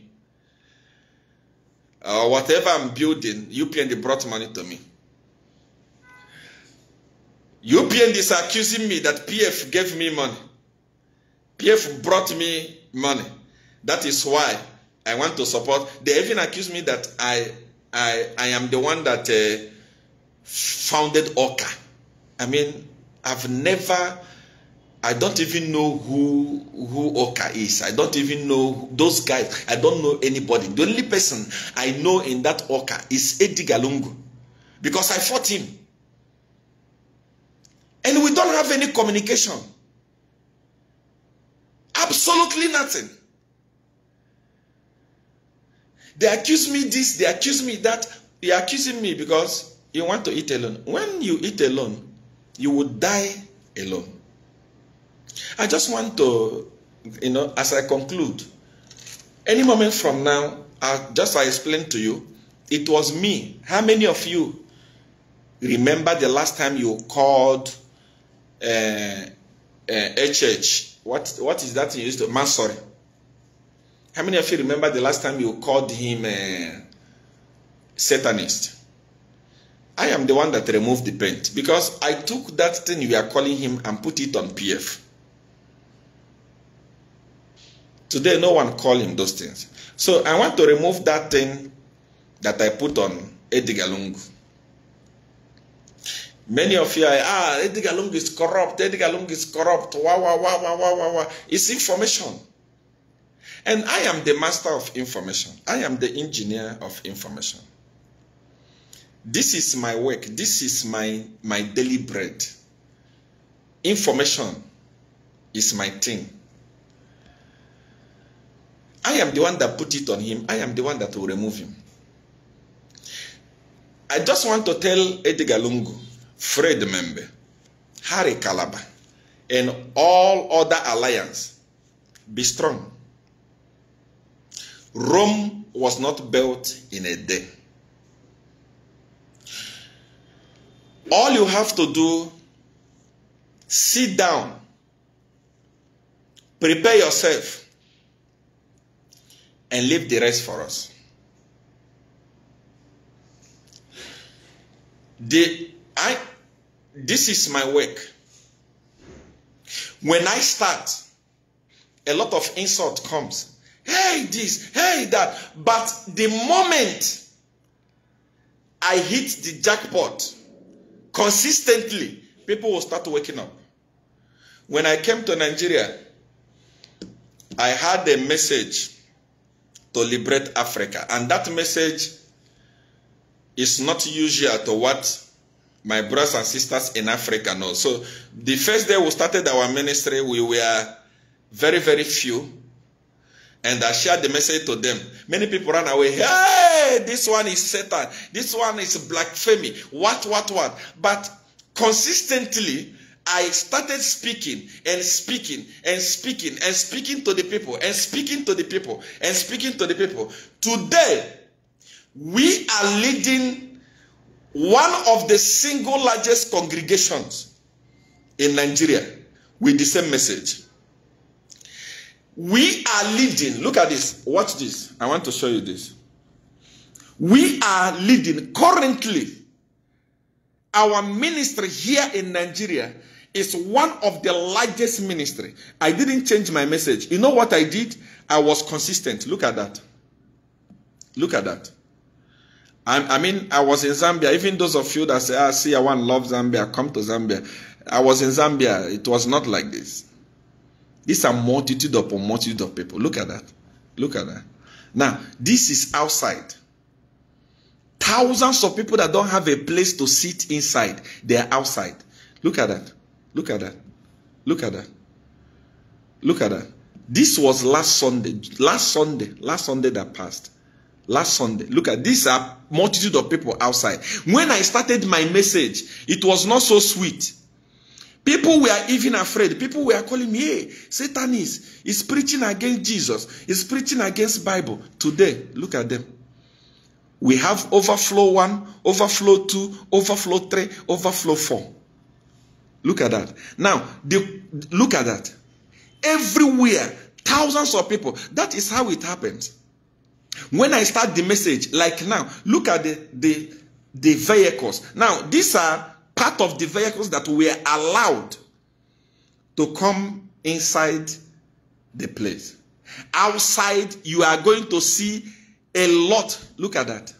Whatever I'm building, UPND brought money to me. UPND is accusing me that PF gave me money. PF brought me money. That is why I want to support. They even accuse me that I am the one that founded UKA. I mean, I don't even know who UKA is. I don't even know those guys. I don't know anybody. The only person I know in that UKA is Edgar Lungu, because I fought him. And we don't have any communication. Absolutely nothing. They accuse me this, they accuse me that. They are accusing me because you want to eat alone. When you eat alone, you will die alone. I just want to, as I conclude, any moment from now, I explained to you, it was me. How many of you remember the last time you called HH? What is that you used to? Sorry. How many of you remember the last time you called him Satanist? I am the one that removed the paint, because I took that thing you are calling him and put it on PF. Today, no one call him those things. So I want to remove that thing that I put on Edgar Lungu. Many of you are, Edgar Lungu is corrupt. Edgar Lungu is corrupt. Wow. It's information. And I am the master of information. I am the engineer of information. This is my work. This is my daily bread. Information is my thing. I am the one that put it on him. I am the one that will remove him. I just want to tell Edgar Lungu, Fred Mmembe, Harry Kalaba, and all other alliance, be strong. Rome was not built in a day. All you have to do, sit down, prepare yourself, and leave the rest for us. this is my work. When I start, a lot of insult comes. Hey this, hey that. But the moment I hit the jackpot consistently, people will start waking up. When I came to Nigeria, I had a message to liberate Africa. And that message is not usual to what my brothers and sisters in Africa know. So the first day we started our ministry, we were very, very few. And I shared the message to them. Many people ran away. Hey, this one is Satan. This one is blasphemy. What? But consistently, I started speaking and speaking and speaking and speaking to the people and speaking to the people and speaking to the people. Today, we are leading one of the single largest congregations in Nigeria with the same message. We are leading. Look at this. Watch this. I want to show you this. We are leading currently. Our ministry here in Nigeria is one of the largest ministry. I didn't change my message. You know what I did? I was consistent. Look at that. Look at that. I mean, I was in Zambia. Even those of you that say, see, I want to love Zambia, come to Zambia. I was in Zambia. It was not like this. These are multitude upon multitude of people. Look at that. Look at that. Now, this is outside. Thousands of people that don't have a place to sit inside. They are outside. Look at that. Look at that. Look at that. Look at that. This was last Sunday. Last Sunday that passed. Last Sunday. Look at this. Are multitude of people outside. When I started my message, it was not so sweet. People were even afraid. People were calling me, hey, Satan is preaching against Jesus. He's preaching against Bible. Today, look at them. We have overflow 1, overflow 2, overflow 3, overflow 4. Look at that. Now, look at that. Everywhere, thousands of people. That is how it happens. When I start the message, like now, look at the vehicles. Now, these are part of the vehicles that were allowed to come inside the place. Outside, you are going to see a lot. Look at that.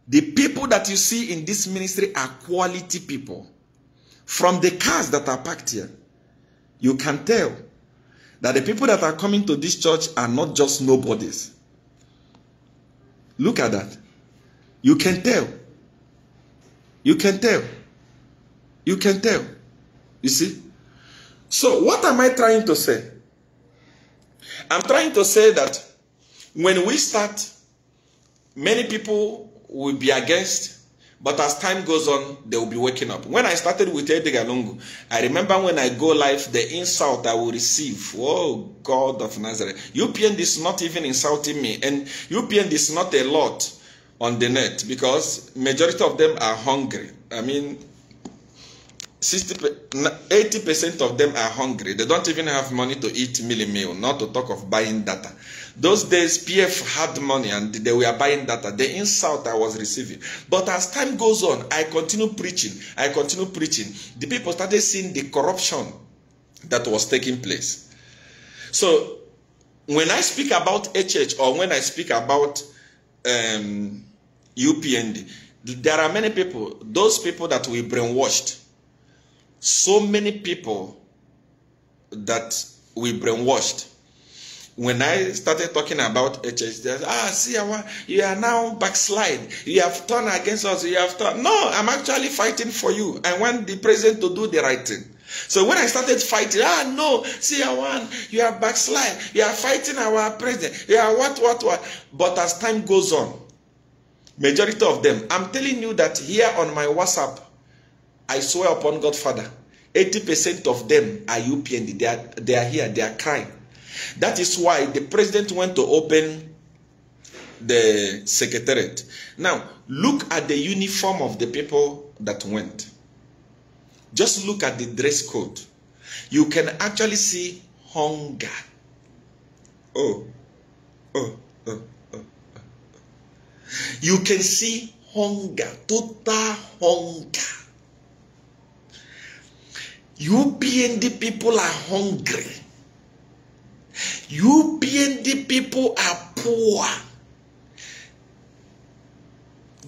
The people that you see in this ministry are quality people. From the cars that are parked here, you can tell that the people that are coming to this church are not just nobodies. Look at that. You can tell. You can tell. You can tell. You see? So what am I trying to say? I'm trying to say that when we start, many people will be against, but as time goes on, they will be waking up. When I started with Edgar Lungu, I remember when I go live, the insult I will receive. Oh, God of Nazareth. UPN is not even insulting me. And UPN is not a lot on the net because majority of them are hungry. I mean, 80% of them are hungry. They don't even have money to eat meal, not to talk of buying data. Those days, PF had money and they were buying data. The insult I was receiving. But as time goes on, I continue preaching. I continue preaching. The people started seeing the corruption that was taking place. So, when I speak about HH or when I speak about UPND, there are many people, those people that we brainwashed. So many people that we brainwashed. When I started talking about HH, they said, see, you are now backslide. You have turned against us. You have turned. No, I'm actually fighting for you. I want the president to do the right thing. So when I started fighting, no, see, you are backslide. You are fighting our president. You are what. But as time goes on, majority of them, I'm telling you that here on my WhatsApp, I swear upon Godfather, 80% of them are UPND. They are here. They are crying. That is why the president went to open the secretariat. Now, look at the uniform of the people that went. Just look at the dress code. You can actually see hunger. You can see hunger, total hunger. UPND people are hungry. UPND people are poor.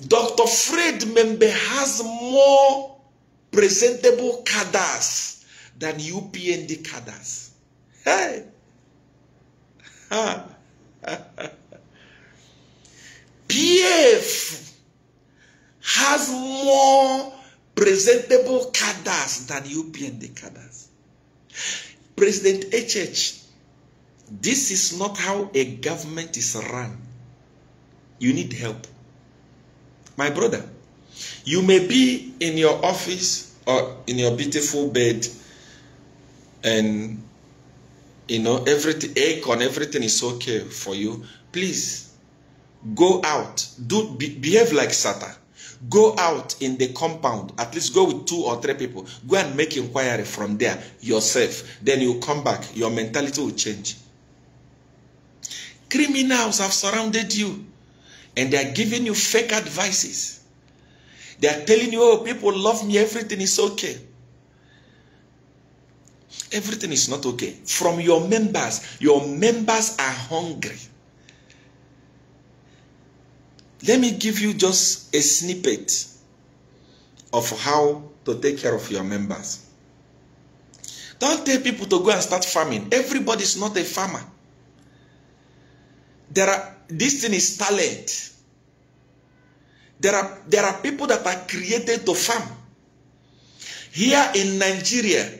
Dr. Fred Mmembe has more presentable cadres than UPND cadres. Hey! PF has more presentable cadres than UPND cadres. President HH, this is not how a government is run. You need help. My brother, you may be in your office or in your beautiful bed and you know everything is okay for you. Please go out, behave like Satan. Go out in the compound, at least go with 2 or 3 people. Go and make inquiry from there yourself. Then you come back, your mentality will change. Criminals have surrounded you and they are giving you fake advices. They are telling you, oh, people love me, everything is okay. Everything is not okay. From your members are hungry. Let me give you just a snippet of how to take care of your members. Don't tell people to go and start farming. Everybody is not a farmer. This thing is talent. There are people that are created to farm. Here in Nigeria,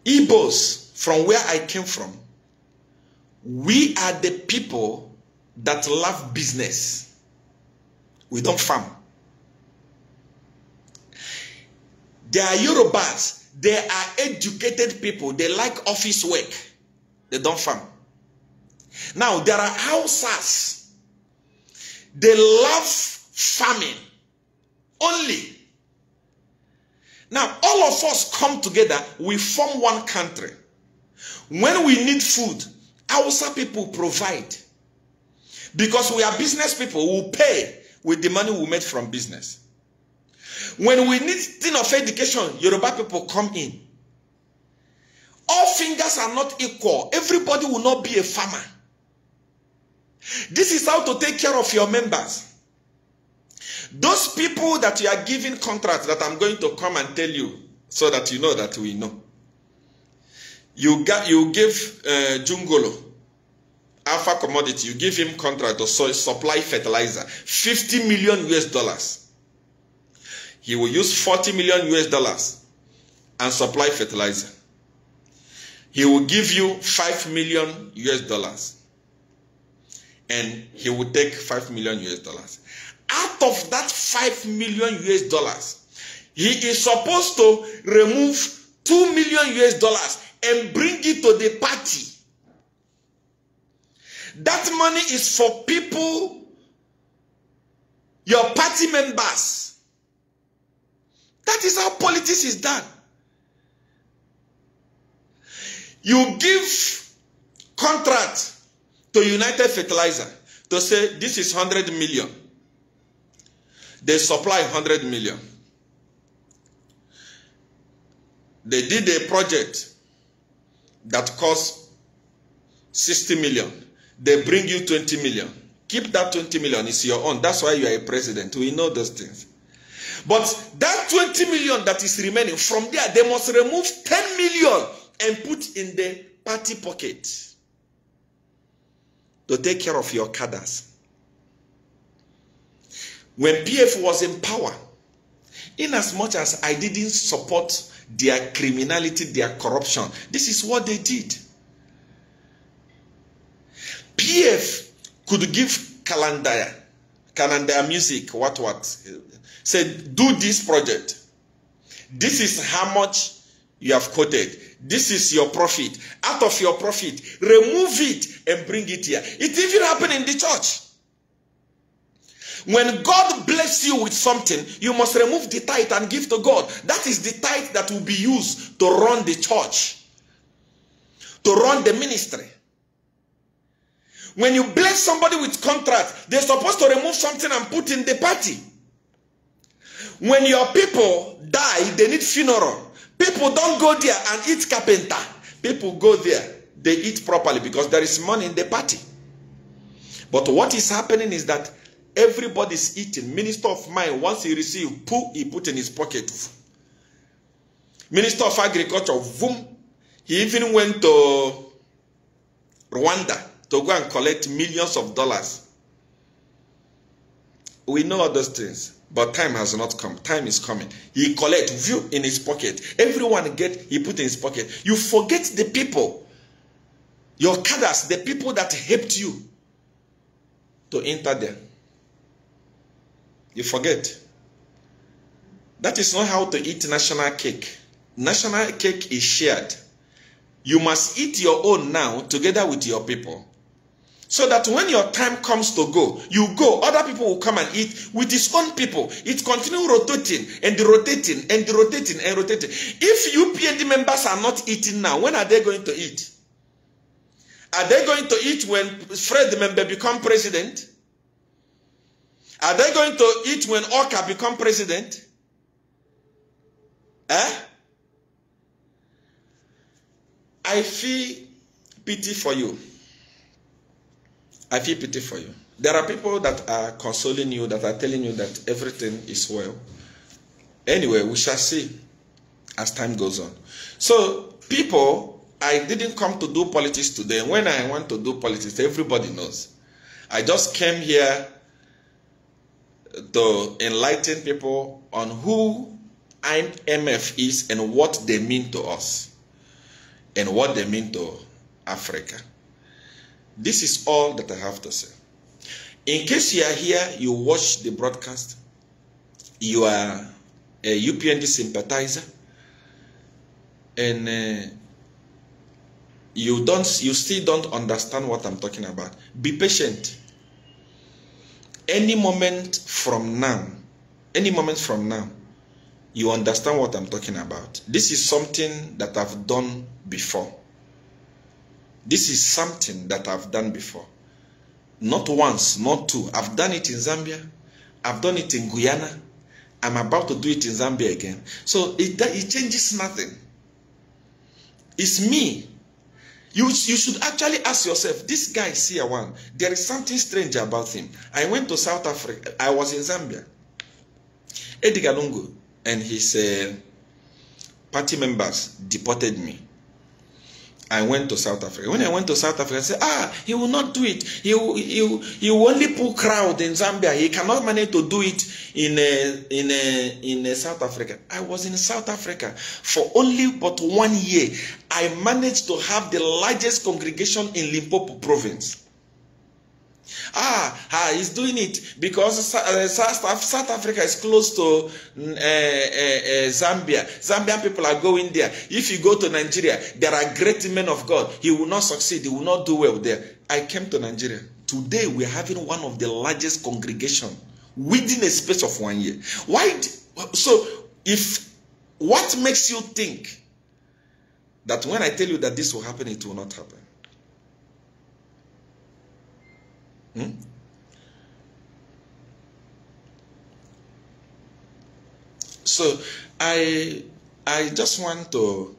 Igbos, from where I came from, we are the people that love business. We don't farm. There are Yorubas. They are educated people. They like office work. They don't farm. Now, there are Hausas. They love farming only. Now, all of us come together. We form one country. When we need food, Hausa people provide. Because we are business people, we will pay with the money we made from business. When we need thing of education, Yoruba people come in. All fingers are not equal. Everybody will not be a farmer. This is how to take care of your members. Those people that you are giving contracts that I'm going to come and tell you so that you know that we know. You give Jungolo, Alpha Commodity, you give him contract to supply fertilizer, $50 million US. He will use $40 million US and supply fertilizer. He will give you $5 million US and he will take $5 million US. Out of that $5 million US, he is supposed to remove $2 million US and bring it to the party. That money is for people, your party members. That is how politics is done. You give contract to United Fertilizer to say this is 100 million. They supply 100 million. They did a project that cost 60 million. They bring you 20 million. Keep that 20 million, it's your own. That's why you are a president. We know those things. But that 20 million that is remaining, from there, they must remove 10 million and put in the party pocket to take care of your cadres. When PF was in power, in as much as I didn't support their criminality, their corruption, this is what they did. PF could give Kalandaya music, said, do this project. This is how much you have quoted. This is your profit. Out of your profit, remove it and bring it here. It even happened in the church. When God bless you with something, you must remove the tithe and give to God. That is the tithe that will be used to run the church, to run the ministry. When you bless somebody with contract, they're supposed to remove something and put in the party. When your people die, they need funeral. People don't go there and eat carpenter. People go there, they eat properly because there is money in the party. But what is happening is that everybody's eating. Minister of Mine, once he received, he put in his pocket. Minister of Agriculture, boom, he even went to Rwanda to go and collect millions of dollars. We know all those things. But time has not come. Time is coming. He collect view in his pocket. Everyone get, he put in his pocket. You forget the people. Your cadres, the people that helped you to enter there. You forget. That is not how to eat national cake. National cake is shared. You must eat your own now together with your people. So that when your time comes to go, you go, other people will come and eat with his own people. It continues rotating and rotating and rotating and rotating. If UPND members are not eating now, when are they going to eat? Are they going to eat when Fred Mmembe become president? Are they going to eat when Oka become president? Eh? I feel pity for you. I feel pity for you. There are people that are consoling you, that are telling you that everything is well. Anyway, we shall see as time goes on. So, people, I didn't come to do politics today. When I want to do politics, everybody knows. I just came here to enlighten people on who IMF is and what they mean to us and what they mean to Africa. This is all that I have to say. In case you are here, you watch the broadcast, you are a UPND sympathizer, and you still don't understand what I'm talking about. Be patient. Any moment from now, you understand what I'm talking about. This is something that I've done before. This is something that I've done before. Not once, not two. I've done it in Zambia. I've done it in Guyana. I'm about to do it in Zambia again. So it changes nothing. It's me. You should actually ask yourself, this guy Seer one, there is something strange about him. I went to South Africa. I was in Zambia. Edgar Lungu and his party members deported me. I went to South Africa. When I went to South Africa, I said, he will not do it. He will only pull crowd in Zambia. He cannot manage to do it in South Africa. I was in South Africa for only but 1 year. I managed to have the largest congregation in Limpopo province. He's doing it because South Africa is close to Zambia. Zambian people are going there. If you go to Nigeria, there are great men of God. He will not succeed. He will not do well there. I came to Nigeria. Today, we are having one of the largest congregation within a space of 1 year. Why? So, what makes you think that when I tell you that this will happen, it will not happen? So I just want to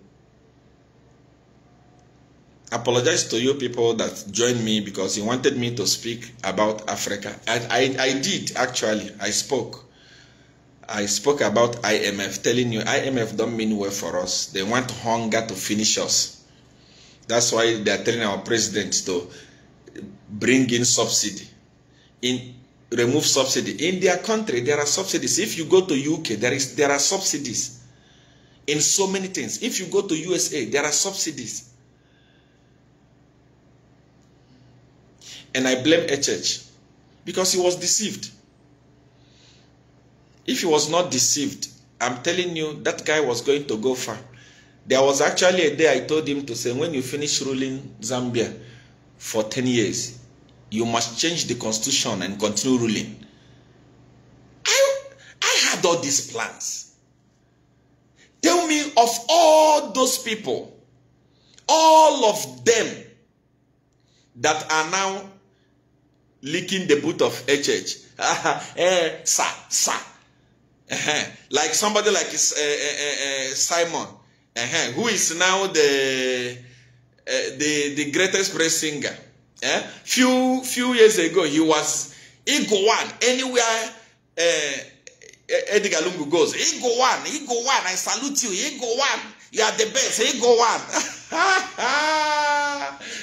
apologize to you people that joined me because you wanted me to speak about Africa. I did actually. I spoke about IMF, telling you IMF don't mean well for us. They want hunger to finish us. That's why they are telling our president to bring in subsidy, remove subsidy. In their country, there are subsidies. If you go to UK, there are subsidies in so many things. If you go to USA, there are subsidies. And I blame HH because he was deceived. If he was not deceived, I'm telling you, that guy was going to go far. There was actually a day I told him to say, when you finish ruling Zambia for 10 years, you must change the constitution and continue ruling. I had all these plans. Tell me of all those people, all of them that are now licking the boot of HH. Sir. Like somebody like Simon, who is now the greatest praise singer. Few years ago, he was Ego One. Anywhere Edgar Lungu goes, Ego One, I salute you, Ego One. You are the best, Ego One.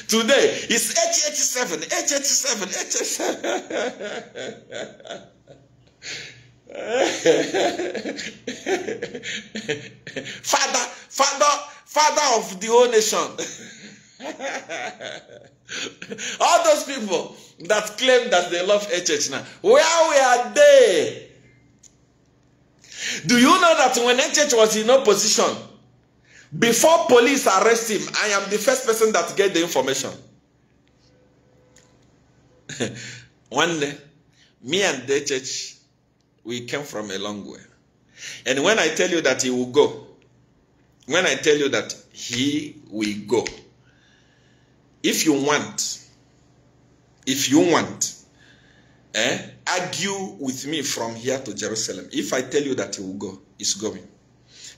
Today, it's H87. Father of the whole nation. All those people that claim that they love HH now, where are they? Do you know that when HH was in opposition, before police arrest him, I am the first person that get the information. One day, me and HH, we came from a long way. And when I tell you that he will go, when I tell you that he will go, if you want, argue with me from here to Jerusalem. If I tell you that he will go, he's going.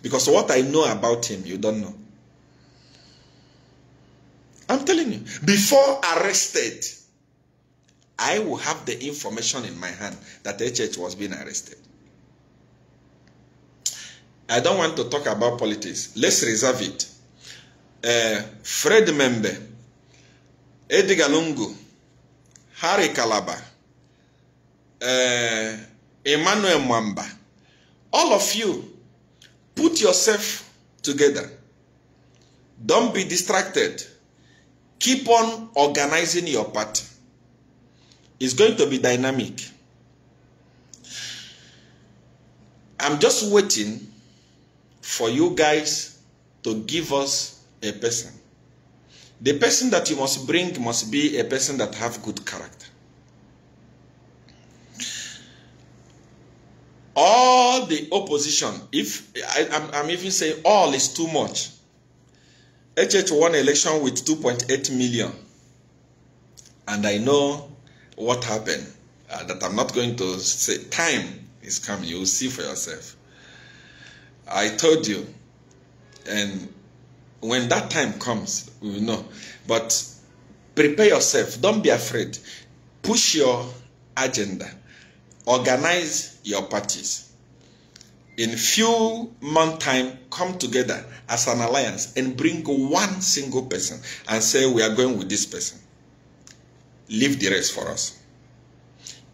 Because what I know about him, you don't know. I'm telling you, before arrested, I will have the information in my hand that HH was being arrested. I don't want to talk about politics. Let's reserve it. Fred Mmembe, Edgar Lungu, Harry Kalaba, Emmanuel Mwamba, all of you, put yourself together. Don't be distracted. Keep on organizing your party. It's going to be dynamic. I'm just waiting for you guys to give us a person. The person that you must bring must be a person that have good character. All the opposition, if I'm even saying all is too much. HH won election with 2.8 million. And I know what happened. That I'm not going to say. Time is coming. You will see for yourself. I told you. And when that time comes, we will know. But prepare yourself. Don't be afraid. Push your agenda. Organize your parties. In few months' time, come together as an alliance and bring one single person and say, we are going with this person. Leave the rest for us.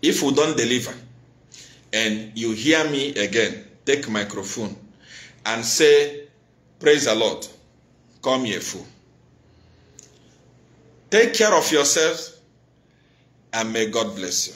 If we don't deliver, and you hear me again, take microphone and say, praise the Lord, come here, fool. Take care of yourself, and may God bless you.